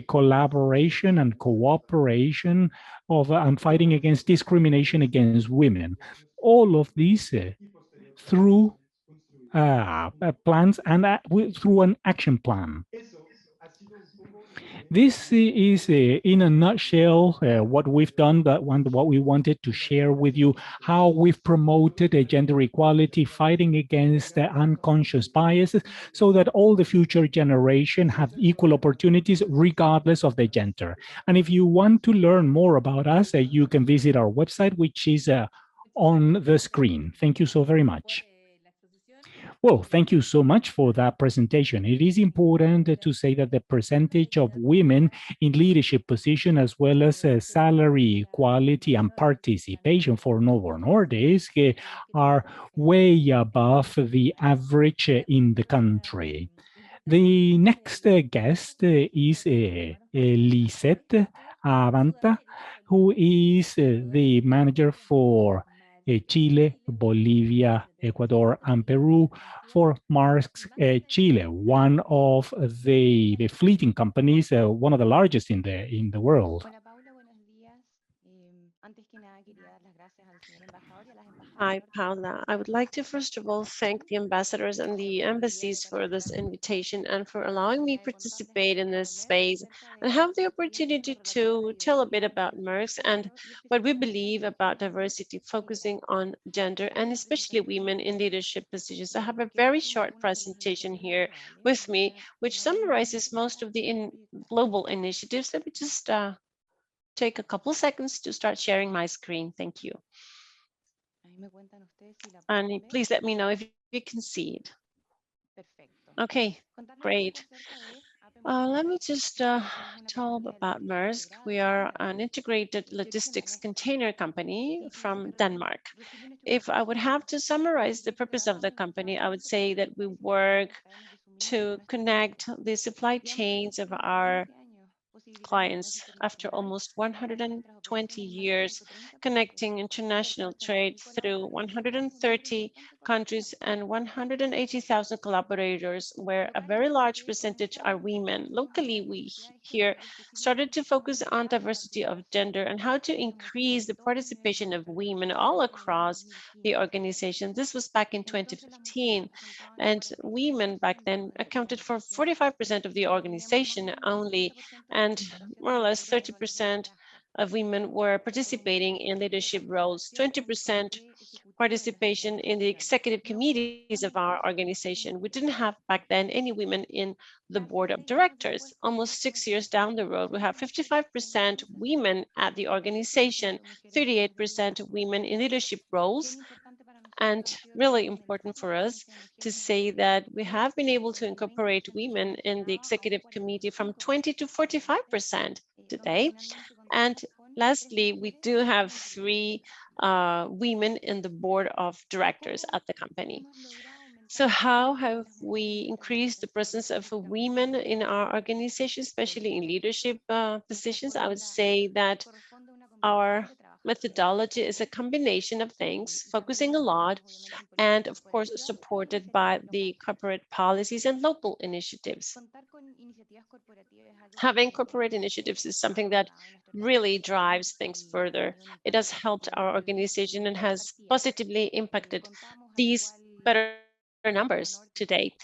collaboration and cooperation and fighting against discrimination against women. All of these through plans and through an action plan. This is, in a nutshell, what we've done, what we wanted to share with you, how we've promoted gender equality, fighting against unconscious biases, so that all the future generation have equal opportunities regardless of the gender. And if you want to learn more about us, you can visit our website, which is on the screen. Thank you so very much. Well, thank you so much for that presentation. It is important to say that the percentage of women in leadership position, as well as salary equality and participation for Novo Nordisk, are way above the average in the country. The next guest is Lisette Avanta, who is the manager for Chile, Bolivia, Ecuador, and Peru for Maersk Chile, one of the fleeting companies, one of the largest in the world. Hi, Paula. I would like to first of all thank the ambassadors and the embassies for this invitation and for allowing me to participate in this space and have the opportunity to tell a bit about Maersk and what we believe about diversity, focusing on gender and especially women in leadership positions. I have a very short presentation here with me, which summarizes most of the global initiatives. Let me just take a couple seconds to start sharing my screen. Thank you. And please let me know if you can see it. Okay, great. Let me just tell about Maersk. We are an integrated logistics container company from Denmark. If I would have to summarize the purpose of the company, I would say that we work to connect the supply chains of our clients after almost 120 years, connecting international trade through 130 countries and 180,000 collaborators, where a very large percentage are women. Locally, we here started to focus on diversity of gender and how to increase the participation of women all across the organization. This was back in 2015, and women back then accounted for 45% of the organization only, and more or less 30% of women were participating in leadership roles, 20% participation in the executive committees of our organization. We didn't have back then any women in the board of directors. Almost 6 years down the road, we have 55% women at the organization, 38% women in leadership roles. And really important for us to say that we have been able to incorporate women in the executive committee from 20 to 45% today. And lastly, we do have 3 women in the board of directors at the company. So how have we increased the presence of women in our organization, especially in leadership positions? I would say that our methodology is a combination of things, focusing a lot, and of course, supported by the corporate policies and local initiatives. Having corporate initiatives is something that really drives things further. It has helped our organization and has positively impacted these better numbers today.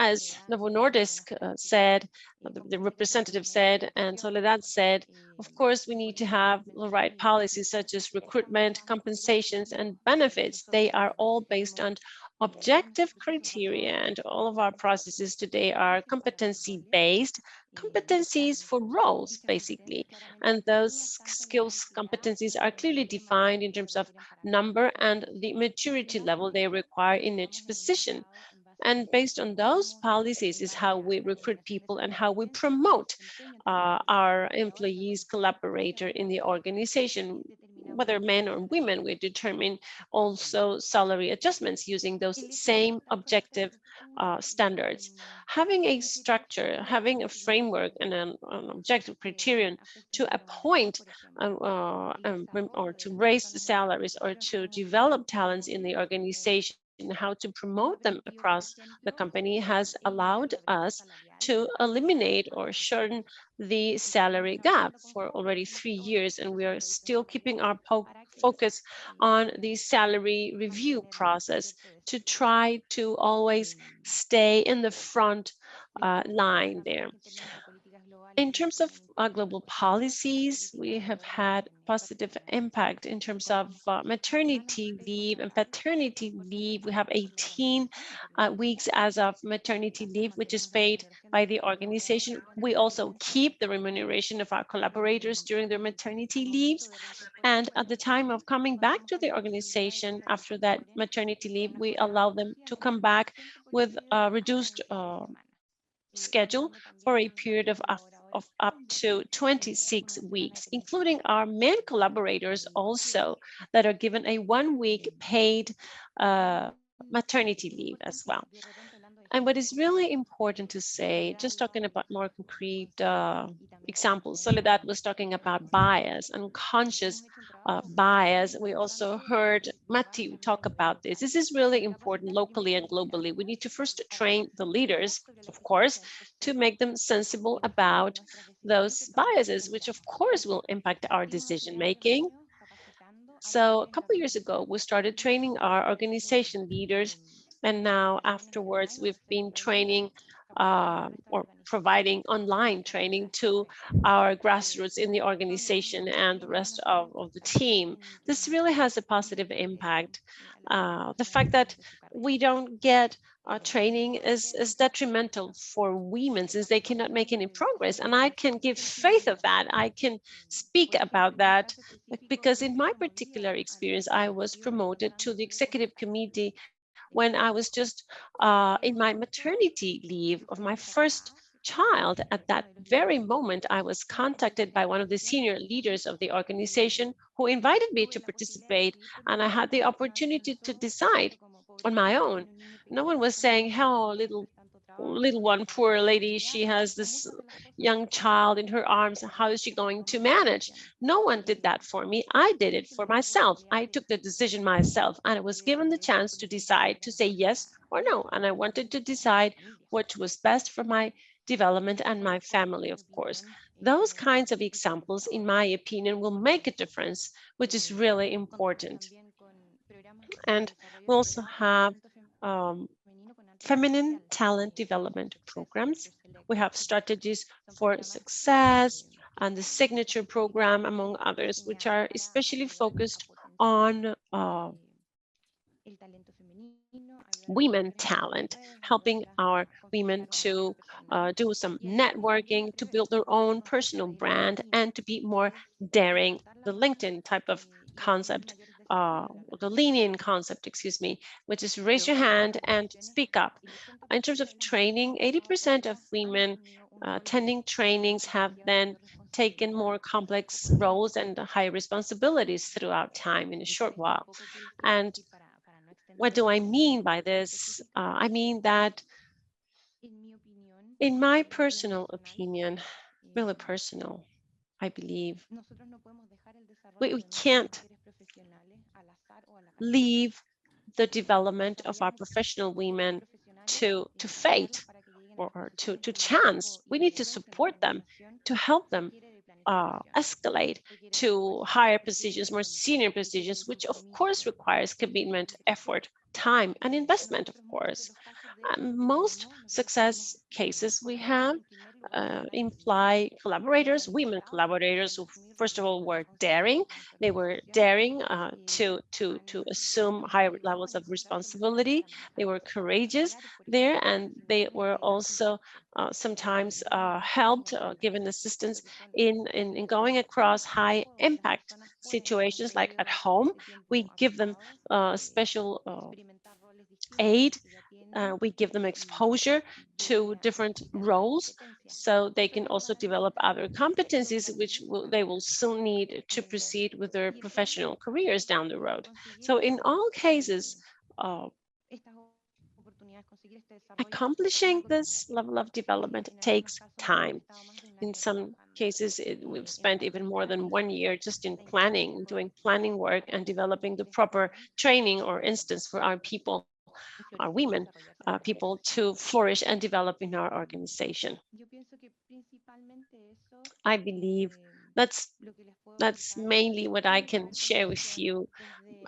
As Novo Nordisk said, the representative said, and Soledad said, of course, we need to have the right policies such as recruitment, compensations, and benefits. They are all based on objective criteria, and all of our processes today are competency-based, competencies for roles, basically. And those skills competencies are clearly defined in terms of number and the maturity level they require in each position. And based on those policies is how we recruit people and how we promote our employees, collaborator in the organization, whether men or women. We determine also salary adjustments using those same objective standards. Having a structure, having a framework and an objective criterion to appoint or to raise the salaries or to develop talents in the organization, how to promote them across the company has allowed us to eliminate or shorten the salary gap for already 3 years, and we are still keeping our focus on the salary review process to try to always stay in the front line there. In terms of global policies, we have had positive impact in terms of maternity leave and paternity leave. We have 18 weeks as of maternity leave, which is paid by the organization. We also keep the remuneration of our collaborators during their maternity leaves. And at the time of coming back to the organization after that maternity leave, we allow them to come back with a reduced schedule for a period of up to 26 weeks, including our men collaborators also that are given a 1-week paid maternity leave as well. And what is really important to say, just talking about more concrete examples, Soledad was talking about bias, unconscious bias. We also heard Matthew talk about this. This is really important locally and globally. We need to first train the leaders, of course, to make them sensible about those biases, which of course will impact our decision making. So a couple of years ago, we started training our organization leaders, and now afterwards, we've been training or providing online training to our grassroots in the organization and the rest of the team. This really has a positive impact. The fact that we don't get training is detrimental for women since they cannot make any progress. And I can give faith of that. I can speak about that because in my particular experience, I was promoted to the executive committee when I was just in my maternity leave of my first child. At that very moment, I was contacted by one of the senior leaders of the organization who invited me to participate, and I had the opportunity to decide on my own. No one was saying, "Oh, little one, poor lady, she has this young child in her arms. How is she going to manage?" No one did that for me. I did it for myself. I took the decision myself, and I was given the chance to decide to say yes or no. And I wanted to decide what was best for my development and my family, of course. Those kinds of examples, in my opinion, will make a difference, which is really important. And we also have feminine talent development programs. We have strategies for success and the signature program, among others, which are especially focused on women talent, helping our women to do some networking, to build their own personal brand, and to be more daring, the LinkedIn type of concept the lenient concept, excuse me, which is raise your hand and speak up. In terms of training, 80% of women attending trainings have then taken more complex roles and high responsibilities throughout time in a short while. And what do I mean by this? I mean that in my personal opinion, really personal, I believe, we can't leave the development of our professional women to fate or to chance. We need to support them, to help them escalate to higher positions, more senior positions, which of course requires commitment, effort, time, and investment, of course. Most success cases we have imply collaborators, women collaborators who, first of all, were daring. They were daring to assume higher levels of responsibility. They were courageous there, and they were also sometimes helped, given assistance in going across high impact situations like at home. We give them special aid. We give them exposure to different roles so they can also develop other competencies which they will soon need to proceed with their professional careers down the road. So in all cases, accomplishing this level of development takes time. In some cases, we've spent even more than 1 year just in planning, doing planning work and developing the proper training or instance for our people, our women people to flourish and develop in our organization. I believe that's mainly what I can share with you.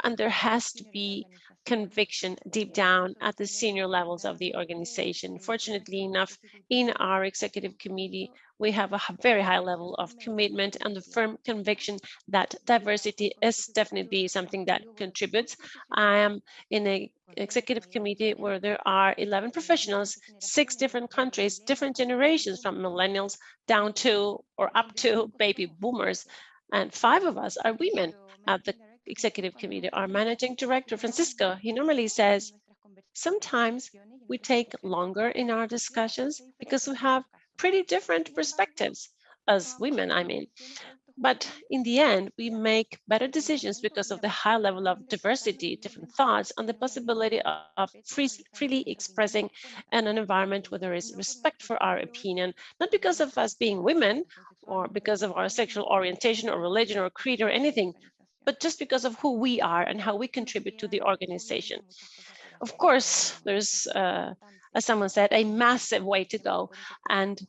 And there has to be conviction deep down at the senior levels of the organization. Fortunately enough, in our executive committee, we have a very high level of commitment and the firm conviction that diversity is definitely something that contributes. I am in an executive committee where there are 11 professionals, 6 different countries, different generations from millennials down to or up to baby boomers. And 5 of us are women at the executive committee. Our managing director, Francisco, he normally says, sometimes we take longer in our discussions because we have pretty different perspectives as women, I mean. But in the end, we make better decisions because of the high level of diversity, different thoughts, and the possibility of freely expressing in an environment where there is respect for our opinion, not because of us being women or because of our sexual orientation or religion or creed or anything, but just because of who we are and how we contribute to the organization. Of course, there's, as someone said, a massive way to go. And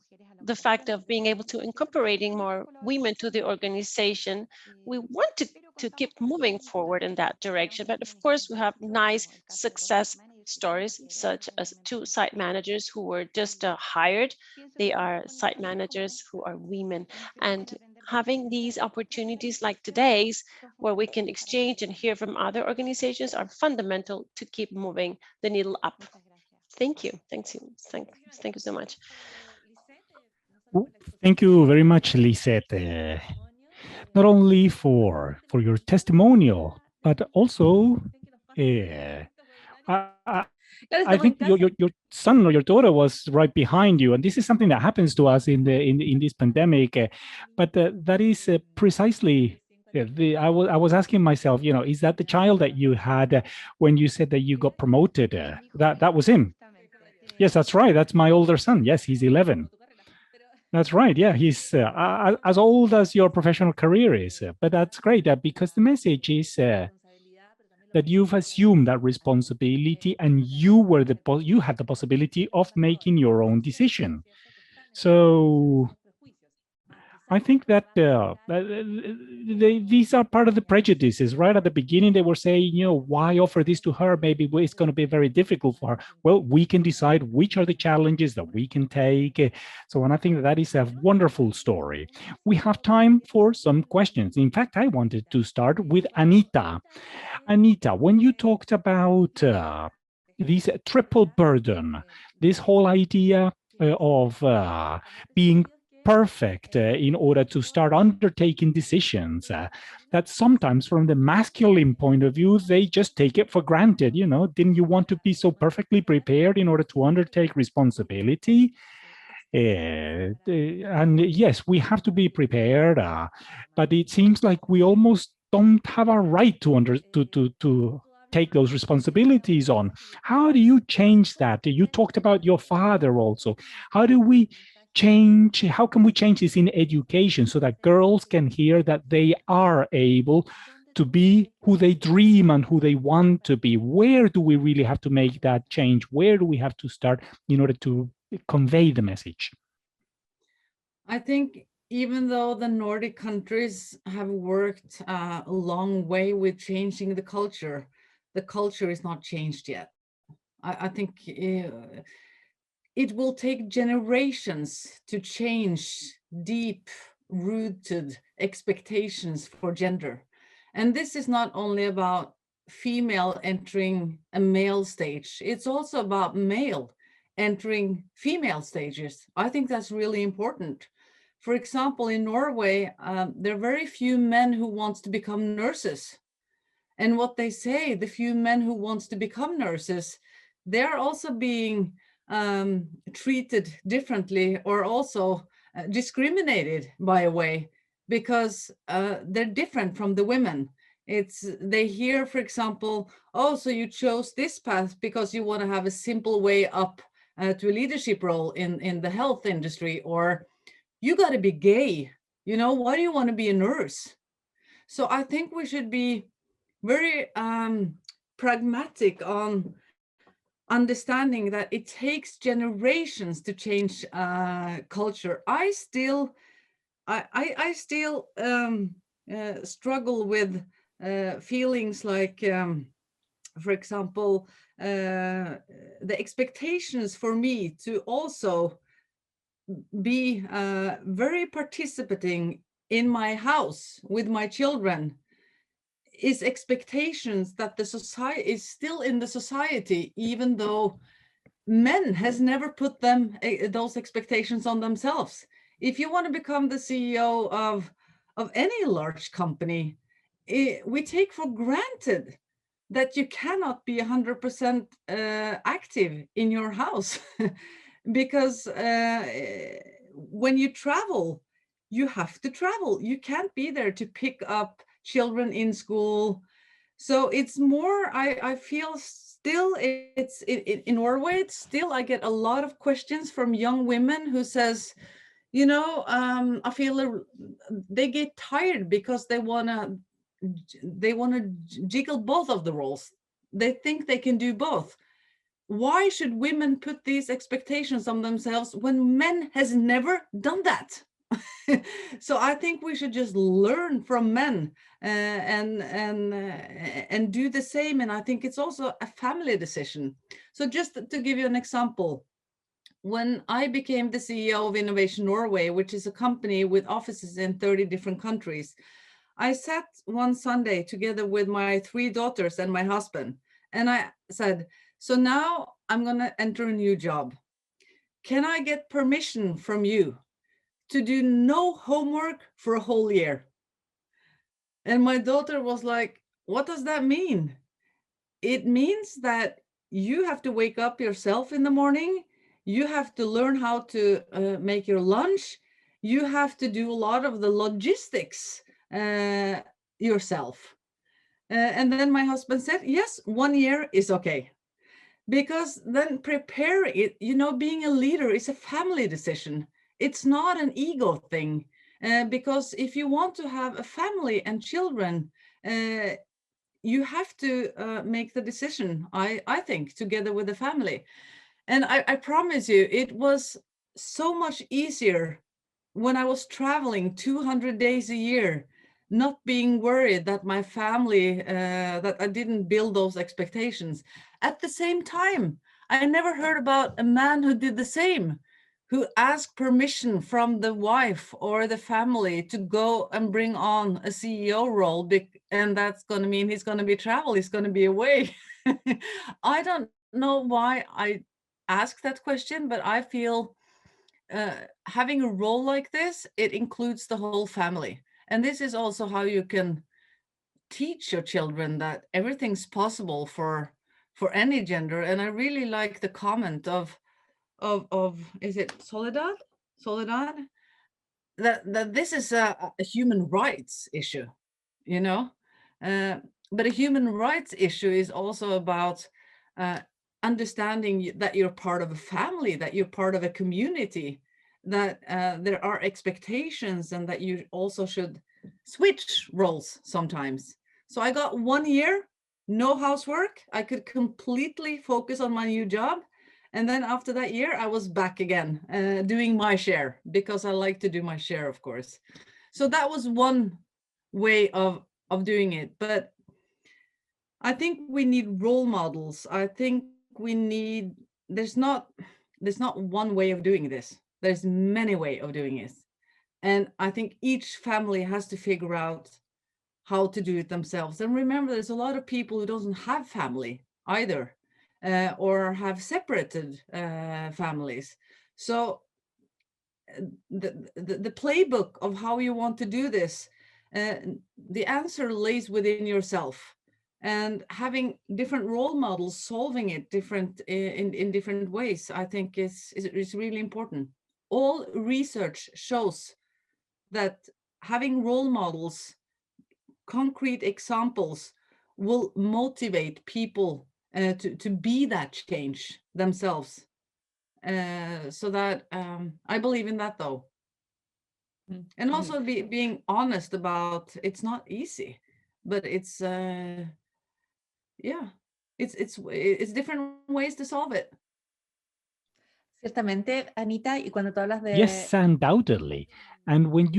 the fact of being able to incorporating more women to the organization, we want to keep moving forward in that direction. But of course, we have nice success stories, such as 2 site managers who were just hired. They are site managers who are women. And having these opportunities like today's, where we can exchange and hear from other organizations, are fundamental to keep moving the needle up. Thank you. Thank you so much. Thank you very much, Lisette, not only for your testimonial, but also I think your son or your daughter was right behind you, and this is something that happens to us in this pandemic. But that is precisely. I was asking myself, is that the child that you had when you said that you got promoted? That was him. Yes, that's right. That's my older son. Yes, he's 11. That's right. Yeah, he's as old as your professional career is. But that's great because the message is that you've assumed that responsibility and you had the possibility of making your own decision. So I think that these are part of the prejudices. Right at the beginning, they were saying, why offer this to her? Maybe it's going to be very difficult for her. Well, we can decide which are the challenges that we can take. So, and I think that is a wonderful story. We have time for some questions. In fact, I wanted to start with Anita. Anita, when you talked about this triple burden, this whole idea of being perfect in order to start undertaking decisions, that sometimes from the masculine point of view, they just take it for granted. You know, didn't you want to be so perfectly prepared in order to undertake responsibility? And yes, we have to be prepared, but it seems like we almost don't have a right to take those responsibilities on. How do you change that? You talked about your father also. How can we change this in education so that girls can hear that they are able to be who they dream and who they want to be? Where do we really have to make that change? Where do we have to start in order to convey the message? I think even though the Nordic countries have worked a long way with changing the culture is not changed yet. I think it will take generations to change deep-rooted expectations for gender. And this is not only about female entering a male stage, it's also about male entering female stages. I think that's really important. For example, in Norway, there are very few men who want to become nurses. And what they say, the few men who want to become nurses, they're also being treated differently or also discriminated by a way, because they're different from the women. They hear, for example, oh, so you chose this path because you want to have a simple way up to a leadership role in the health industry, or you got to be gay. You know, why do you want to be a nurse? So I think we should be very pragmatic on understanding that it takes generations to change culture. I still struggle with feelings like, for example, the expectations for me to also be very participating in my house with my children is expectations that the society is still in the society, even though men has never put them those expectations on themselves. If you want to become the CEO of any large company, we take for granted that you cannot be 100% active in your house because when you travel, you have to travel. You can't be there to pick up children in school. So it's more, I feel still it's in Norway, it's still, I get a lot of questions from young women who says, you know, I feel they get tired because they wanna jiggle both of the roles. They think they can do both. Why should women put these expectations on themselves when men has never done that? So I think we should just learn from men and do the same. And I think it's also a family decision. So just to give you an example, when I became the CEO of Innovation Norway, which is a company with offices in 30 different countries, I sat one Sunday together with my 3 daughters and my husband, and I said, so now I'm going to enter a new job. Can I get permission from you to do no homework for a whole year? And my daughter was like, what does that mean? It means that you have to wake up yourself in the morning. You have to learn how to make your lunch. You have to do a lot of the logistics yourself. And then my husband said, yes, 1 year is okay. Because then prepare it, you know, being a leader is a family decision. It's not an ego thing, because if you want to have a family and children, you have to make the decision, I think, together with the family. And I promise you, it was so much easier when I was traveling 200 days a year, not being worried that my family, that I didn't build those expectations. At the same time, I never heard about a man who did the same, who asked permission from the wife or the family to go and bring on a CEO role, and that's going to mean he's going to be travel, he's going to be away. I don't know why I asked that question, but I feel having a role like this, it includes the whole family. And this is also how you can teach your children that everything's possible for any gender. And I really like the comment of is it Soledad that this is a human rights issue, you know, but a human rights issue is also about understanding that you're part of a family, that you're part of a community, that there are expectations, and that you also should switch roles sometimes. So I got 1 year, no housework. I could completely focus on my new job. And then after that year, I was back again, doing my share, because I like to do my share, of course. So that was one way of doing it. But I think we need role models. I think we need, there's not one way of doing this. There's many ways of doing it. And I think each family has to figure out how to do it themselves. And remember, there's a lot of people who doesn't have family either, or have separated families. So the playbook of how you want to do this, the answer lays within yourself. And having different role models solving it in different ways, I think is really important. All research shows that having role models, concrete examples, will motivate people to be that change themselves. So that I believe in that, though. And also being honest about, it's not easy, but it's it's different ways to solve it. Ciertamente, Anita, y cuando tú hablas de... Yes, undoubtedly. And when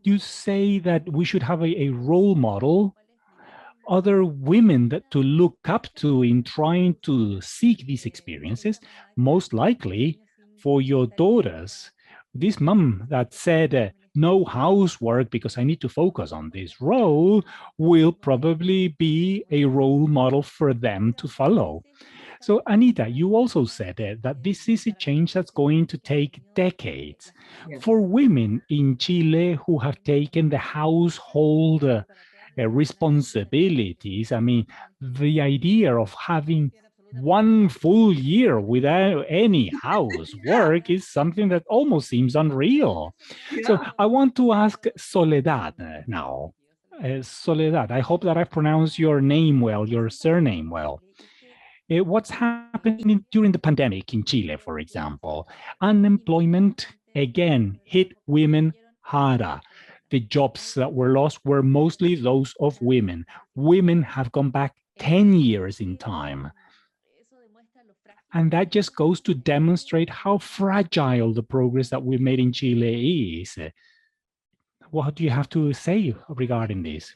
you say that we should have a role model, other women that to look up to in trying to seek these experiences, most likely for your daughters, this mom that said, no housework because I need to focus on this role, will probably be a role model for them to follow. So, Anita, you also said that this is a change that's going to take decades. Yes. For women in Chile who have taken the household responsibilities, I mean, the idea of having 1 full year without any housework is something that almost seems unreal. Yeah. So I want to ask Soledad now. Soledad, I hope that I pronounced your name well, your surname well. What's happening during the pandemic in Chile, for example? Unemployment, again, hit women harder. The jobs that were lost were mostly those of women. Women have gone back 10 years in time. And that just goes to demonstrate how fragile the progress that we've made in Chile is. What do you have to say regarding this?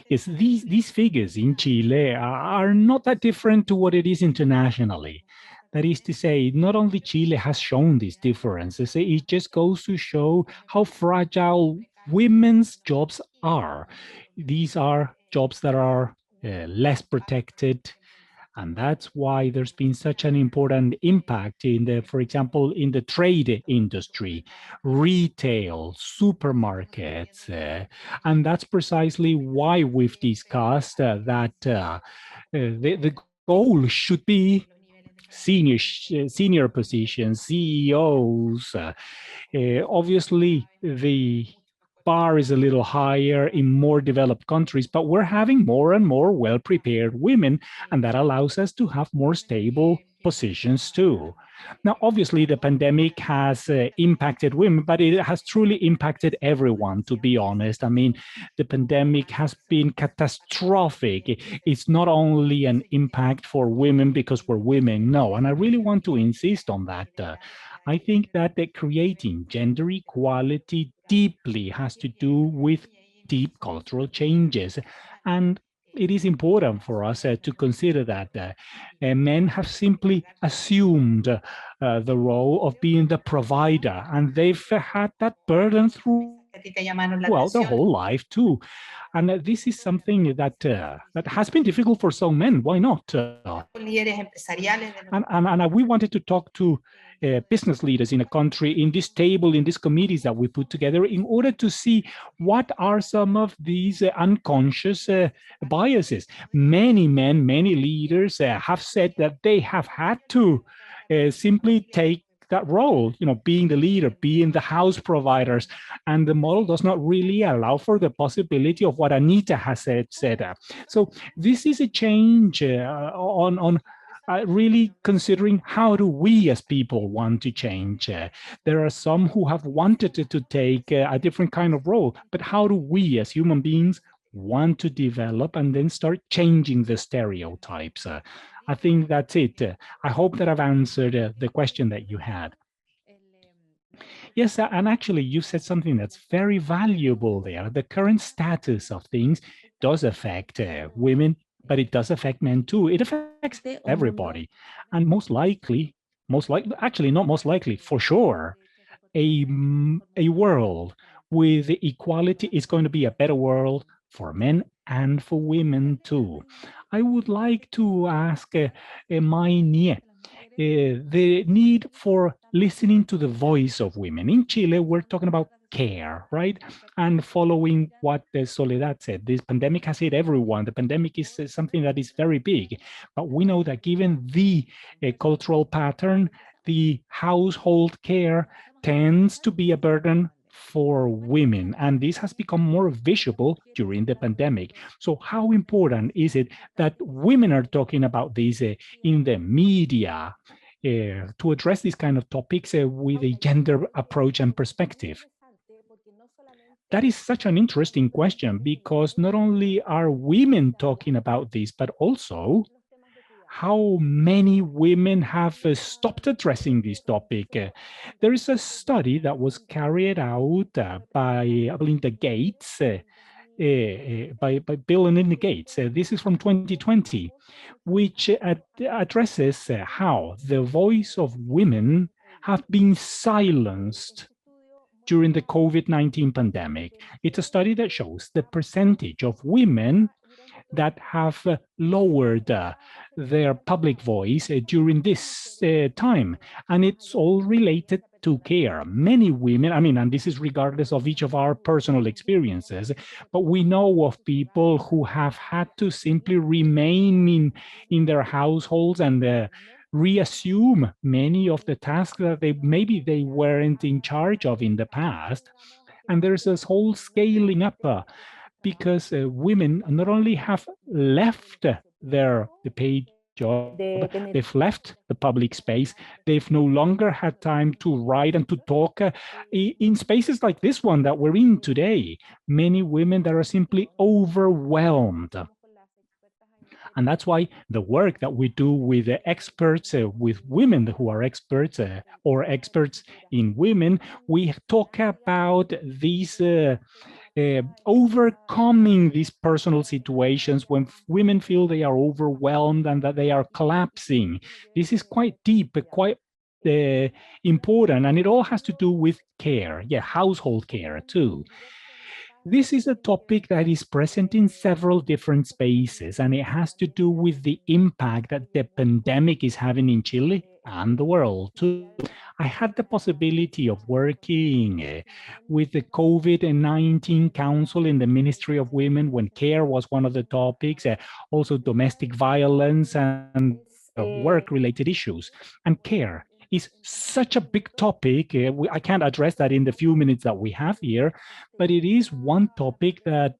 Yes, these figures in Chile are not that different to what it is internationally. That is to say, not only Chile has shown these differences, it just goes to show how fragile women's jobs are. These are jobs that are less protected, and that's why there's been such an important impact in the, for example, in the trade industry, retail, supermarkets. And that's precisely why we've discussed that the goal should be senior positions, CEOs. Obviously, the bar is a little higher in more developed countries, but we're having more and more well-prepared women, and that allows us to have more stable positions too. Now, obviously, the pandemic has impacted women, but it has truly impacted everyone, to be honest. I mean, the pandemic has been catastrophic. It's not only an impact for women because we're women, no, and I really want to insist on that. I think that creating gender equality deeply has to do with deep cultural changes. And it is important for us to consider that men have simply assumed the role of being the provider, and they've had that burden throughout well, their whole life too. And this is something that that has been difficult for some men. Why not? And we wanted to talk to business leaders in a country, in this table, in these committees that we put together, in order to see what are some of these unconscious biases. Many men, many leaders have said that they have had to simply take that role, being the leader, being the house providers, and the model does not really allow for the possibility of what Anita has said. So this is a change on really considering how do we as people want to change. There are some who have wanted to take a different kind of role, but how do we as human beings want to develop and then start changing the stereotypes? I think that's it. I hope that I've answered the question that you had. Yes, and actually you said something that's very valuable there. The current status of things does affect women, but it does affect men too. It affects everybody. And most likely, actually not most likely, for sure, a world with equality is going to be a better world for men and for women too. I would like to ask Mainie, the need for listening to the voice of women. In Chile, we're talking about care, right? And following what Soledad said, this pandemic has hit everyone. The pandemic is something that is very big, but we know that given the cultural pattern, the household care tends to be a burden for women, and this has become more visible during the pandemic. So how important is it that women are talking about this in the media to address these kind of topics with a gender approach and perspective? That is such an interesting question, because not only are women talking about this, but also how many women have stopped addressing this topic. There is a study that was carried out by Belinda Gates, by Bill and Linda Gates. This is from 2020, which addresses how the voice of women have been silenced during the COVID-19 pandemic. It's a study that shows the percentage of women that have lowered their public voice during this time. And it's all related to care. Many women, and this is regardless of each of our personal experiences, but we know of people who have had to simply remain in their households and reassume many of the tasks that maybe they weren't in charge of in the past. And there's this whole scaling up because women not only have left the paid job, they've left the public space, they've no longer had time to write and to talk in spaces like this one that we're in today. Many women that are simply overwhelmed. And that's why the work that we do with the experts, with women who are experts or experts in women, we talk about these overcoming these personal situations when women feel they are overwhelmed and that they are collapsing. This is quite deep, quite important, and it all has to do with care, household care too. This is a topic that is present in several different spaces, and it has to do with the impact that the pandemic is having in Chile and the world too. I had the possibility of working with the COVID-19 Council in the Ministry of Women when care was one of the topics, also domestic violence and work-related issues. And care is such a big topic. I can't address that in the few minutes that we have here, but it is one topic that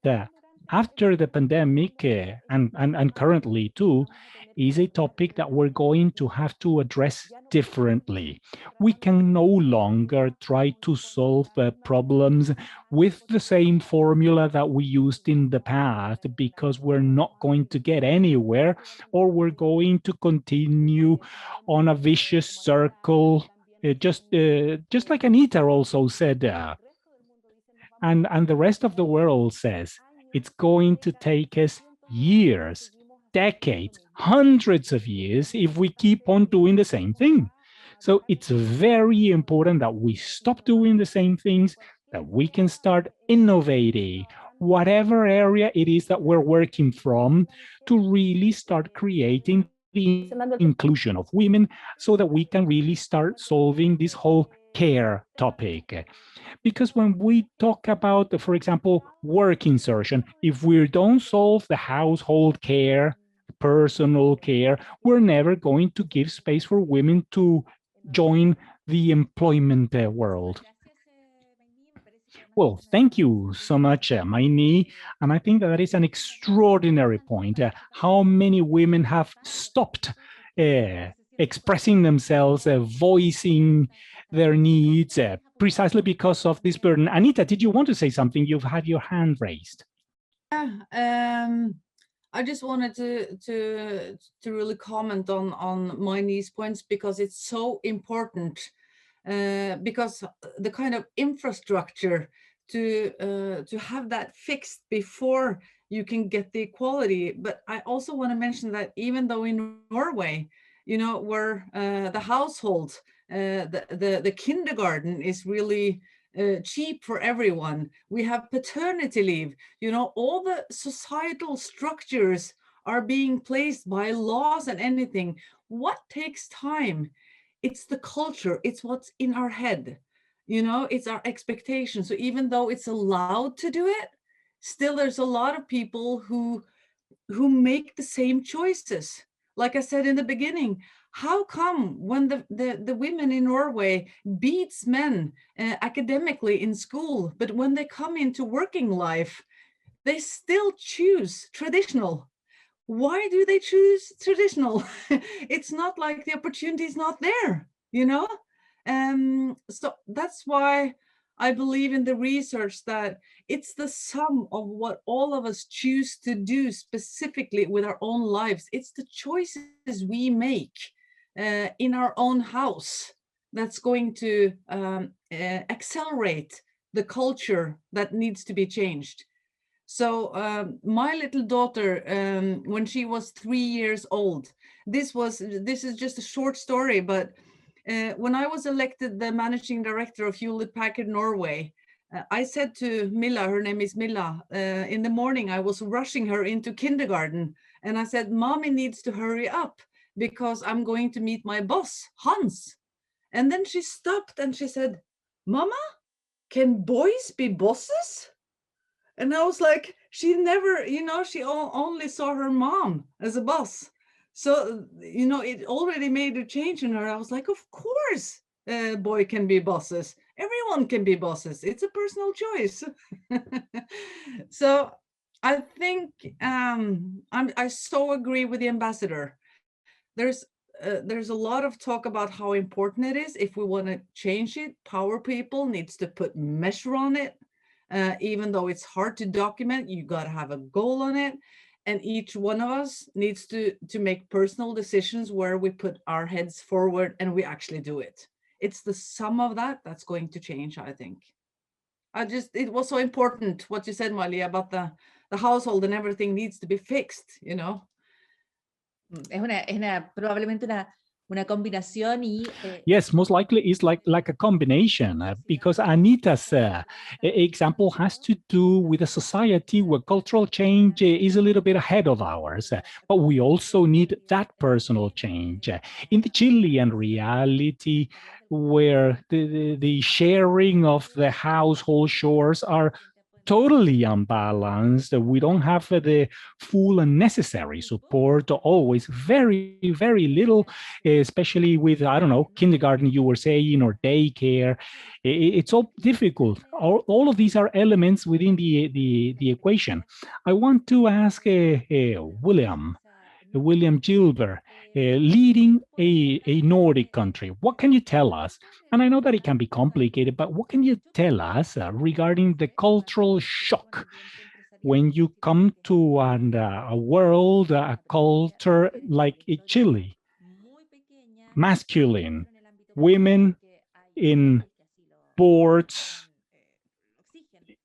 after the pandemic and currently too, is a topic that we're going to have to address differently. We can no longer try to solve problems with the same formula that we used in the past, because we're not going to get anywhere, or we're going to continue on a vicious circle, just like Anita also said, and the rest of the world says, it's going to take us years, decades, hundreds of years if we keep on doing the same thing. So it's very important that we stop doing the same things, that we can start innovating whatever area it is that we're working from to really start creating the inclusion of women so that we can really start solving this whole care topic. Because when we talk about, for example, work insertion, if we don't solve the household care, personal care, we're never going to give space for women to join the employment world. Well, thank you so much, Maini. And I think that is an extraordinary point. How many women have stopped expressing themselves, voicing their needs, precisely because of this burden. Anita, did you want to say something? You've had your hand raised. Yeah, I just wanted to really comment on Maini's points, because it's so important. Because the kind of infrastructure to have that fixed before you can get the equality. But I also want to mention that even though in Norway, you know, where the household, the kindergarten is really cheap for everyone. We have paternity leave, you know, all the societal structures are being placed by laws and anything. What takes time? It's the culture, it's what's in our head, you know, it's our expectations. So even though it's allowed to do it, still there's a lot of people who make the same choices. Like I said in the beginning, how come when the women in Norway beats men academically in school, but when they come into working life, they still choose traditional? Why do they choose traditional? It's not like the opportunity is not there, you know? So that's why I believe in the research that it's the sum of what all of us choose to do specifically with our own lives. It's the choices we make in our own house that's going to accelerate the culture that needs to be changed. So my little daughter, when she was 3 years old, this is just a short story, but when I was elected the managing director of Hewlett Packard Norway, I said to Milla, her name is Milla, in the morning I was rushing her into kindergarten, and I said, Mommy needs to hurry up because I'm going to meet my boss, Hans. And then she stopped and she said, Mama, can boys be bosses? And I was like, she never, you know, she only saw her mom as a boss. So, you know, it already made a change in her. I was like, of course, boy can be bosses. Everyone can be bosses. It's a personal choice. So I think I so agree with the ambassador. There's a lot of talk about how important it is. If we want to change it, power people needs to put measure on it. Even though it's hard to document, you got to have a goal on it. And each one of us needs to make personal decisions where we put our heads forward and we actually do it. It's the sum of that that's going to change, I think. It was so important what you said, Malia, about the household and everything needs to be fixed, you know. Probablemente una combinación y yes, most likely it's like a combination, because Anita's example has to do with a society where cultural change is a little bit ahead of ours, but we also need that personal change. In the Chilean reality, where the sharing of the household chores are totally unbalanced. We don't have the full and necessary support, always very, very little, especially with, I don't know, kindergarten you were saying, or daycare. It's all difficult. All of these are elements within the equation. I want to ask William Gilbert, leading a Nordic country. What can you tell us? And I know that it can be complicated, but what can you tell us regarding the cultural shock when you come to a world, a culture like Chile, masculine, women in boards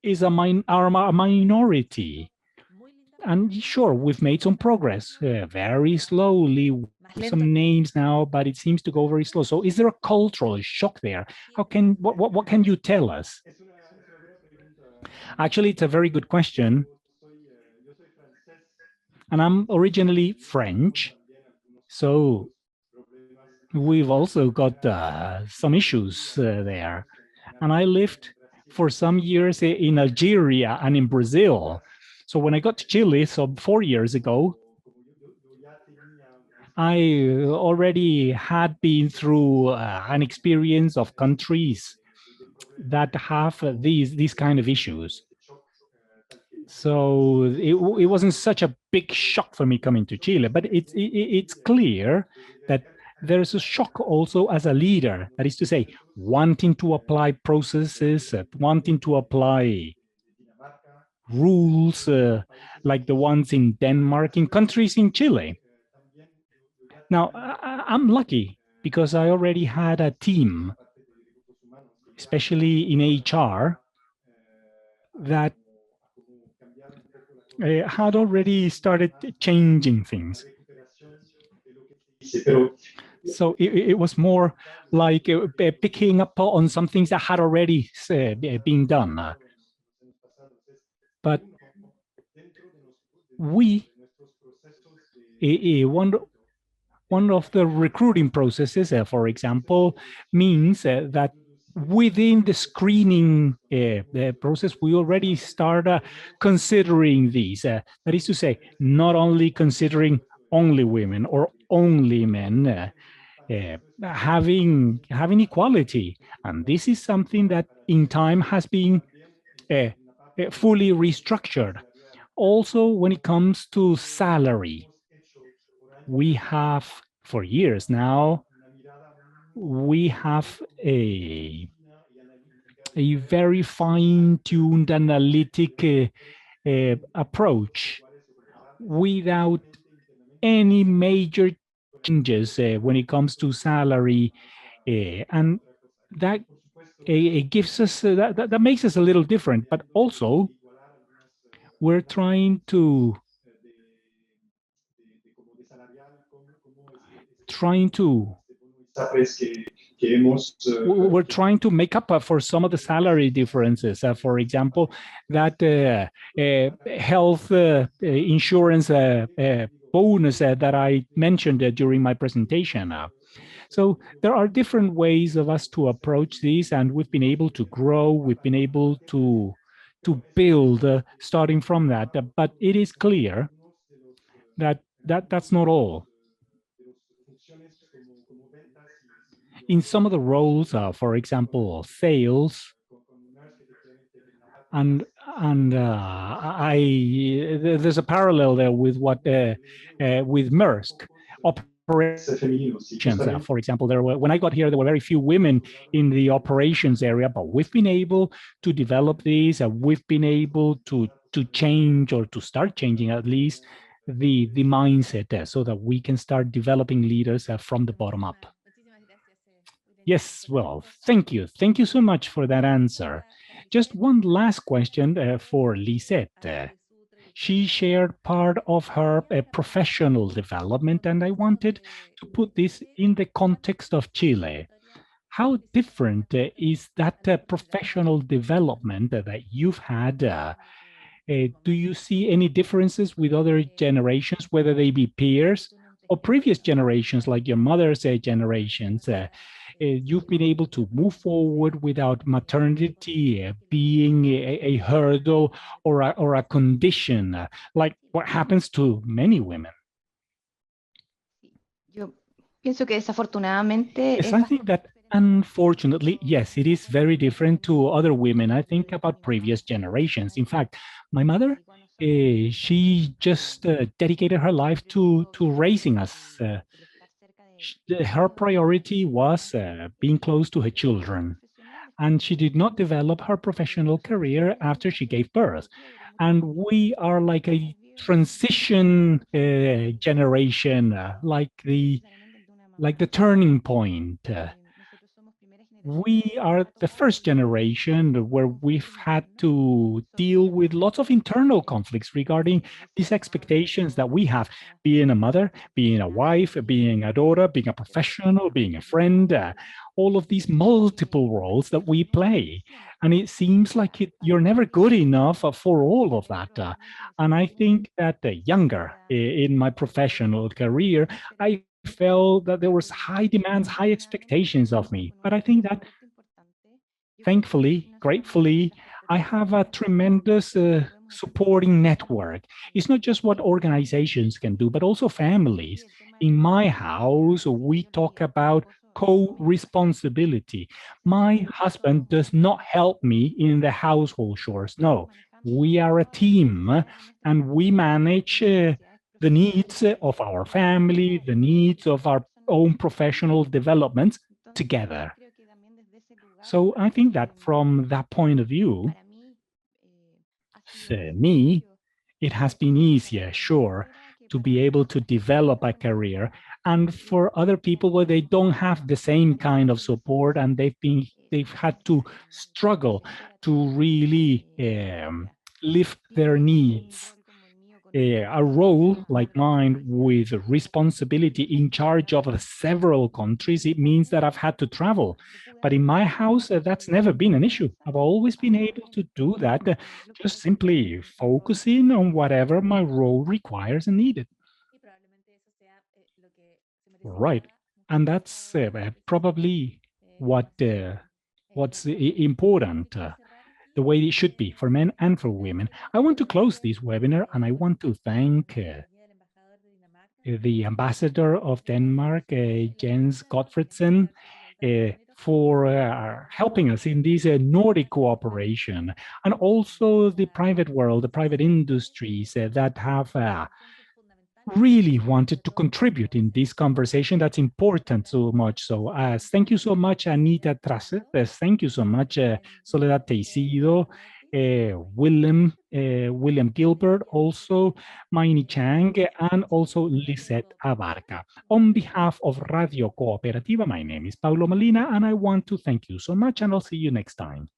are a minority. And sure, we've made some progress, very slowly, some names now, but it seems to go very slow. So is there a cultural shock there? What can you tell us? Actually, it's a very good question. And I'm originally French, so we've also got some issues there. And I lived for some years in Algeria and in Brazil. So when I got to Chile, so 4 years ago, I already had been through an experience of countries that have these kind of issues. So it wasn't such a big shock for me coming to Chile, but it's clear that there's a shock also as a leader, that is to say, wanting to apply processes, wanting to apply rules like the ones in Denmark, in countries in Chile. Now, I'm lucky because I already had a team, especially in HR, that had already started changing things. So it was more like picking up on some things that had already been done. But we, one of the recruiting processes, for example, means that within the screening the process, we already start considering these. That is to say, not only considering only women or only men, having equality. And this is something that in time has been fully restructured. Also, when it comes to salary, we have, for years now, we have a very fine-tuned analytic approach without any major changes when it comes to salary, and that it gives us that makes us a little different. But also, we're trying to we're trying to make up for some of the salary differences. For example, that health insurance bonus that I mentioned during my presentation. So there are different ways of us to approach these, and we've been able to grow. We've been able to build starting from that. But it is clear that that's not all. In some of the roles, for example, sales, and there's a parallel there with what with Maersk operations. For example, when I got here, there were very few women in the operations area, but we've been able to develop these. We've been able to change, or to start changing at least, the mindset so that we can start developing leaders from the bottom up. Yes, well, thank you. Thank you so much for that answer. Just one last question for Lisette. She shared part of her professional development, and I wanted to put this in the context of Chile. How different is that professional development that you've had? Do you see any differences with other generations, whether they be peers or previous generations, like your mother's generations? You've been able to move forward without maternity being a hurdle or a condition, like what happens to many women. Yo pienso que desafortunadamente Yes, I think that unfortunately, yes, it is very different to other women. I think about previous generations. In fact, my mother, she just dedicated her life to raising us. Her priority was being close to her children, and she did not develop her professional career after she gave birth. And we are like a transition generation, like the turning point. we are the first generation where we've had to deal with lots of internal conflicts regarding these expectations that we have, being a mother, being a wife, being a daughter, being a professional, being a friend, all of these multiple roles that we play. And it seems like you're never good enough for all of that. And I think that younger in my professional career, I felt that there was high demands, high expectations of me. But I think that thankfully, gratefully, I have a tremendous supporting network. It's not just what organizations can do, but also families. In my house, we talk about co-responsibility. My husband does not help me in the household chores. No, we are a team and we manage the needs of our family, the needs of our own professional developments together. So I think that from that point of view, for me, it has been easier, sure, to be able to develop a career. And for other people where they don't have the same kind of support and they've had to struggle to really live their needs. A role like mine with responsibility in charge of several countries, it means that I've had to travel. But in my house, that's never been an issue. I've always been able to do that, just simply focusing on whatever my role requires and needed. Right. And that's probably what's important. The way it should be for men and for women. I want to close this webinar and I want to thank the ambassador of Denmark, Jens Gottfredsen, for helping us in this Nordic cooperation, and also the private world, the private industries that have really wanted to contribute in this conversation that's important so much. So thank you so much, Anita Trace. Thank you so much, Soledad Teixido, William Gilbert, also Maini Chang, and also Lisette Abarca. On behalf of Radio Cooperativa, my name is Paulo Molina, and I want to thank you so much, and I'll see you next time.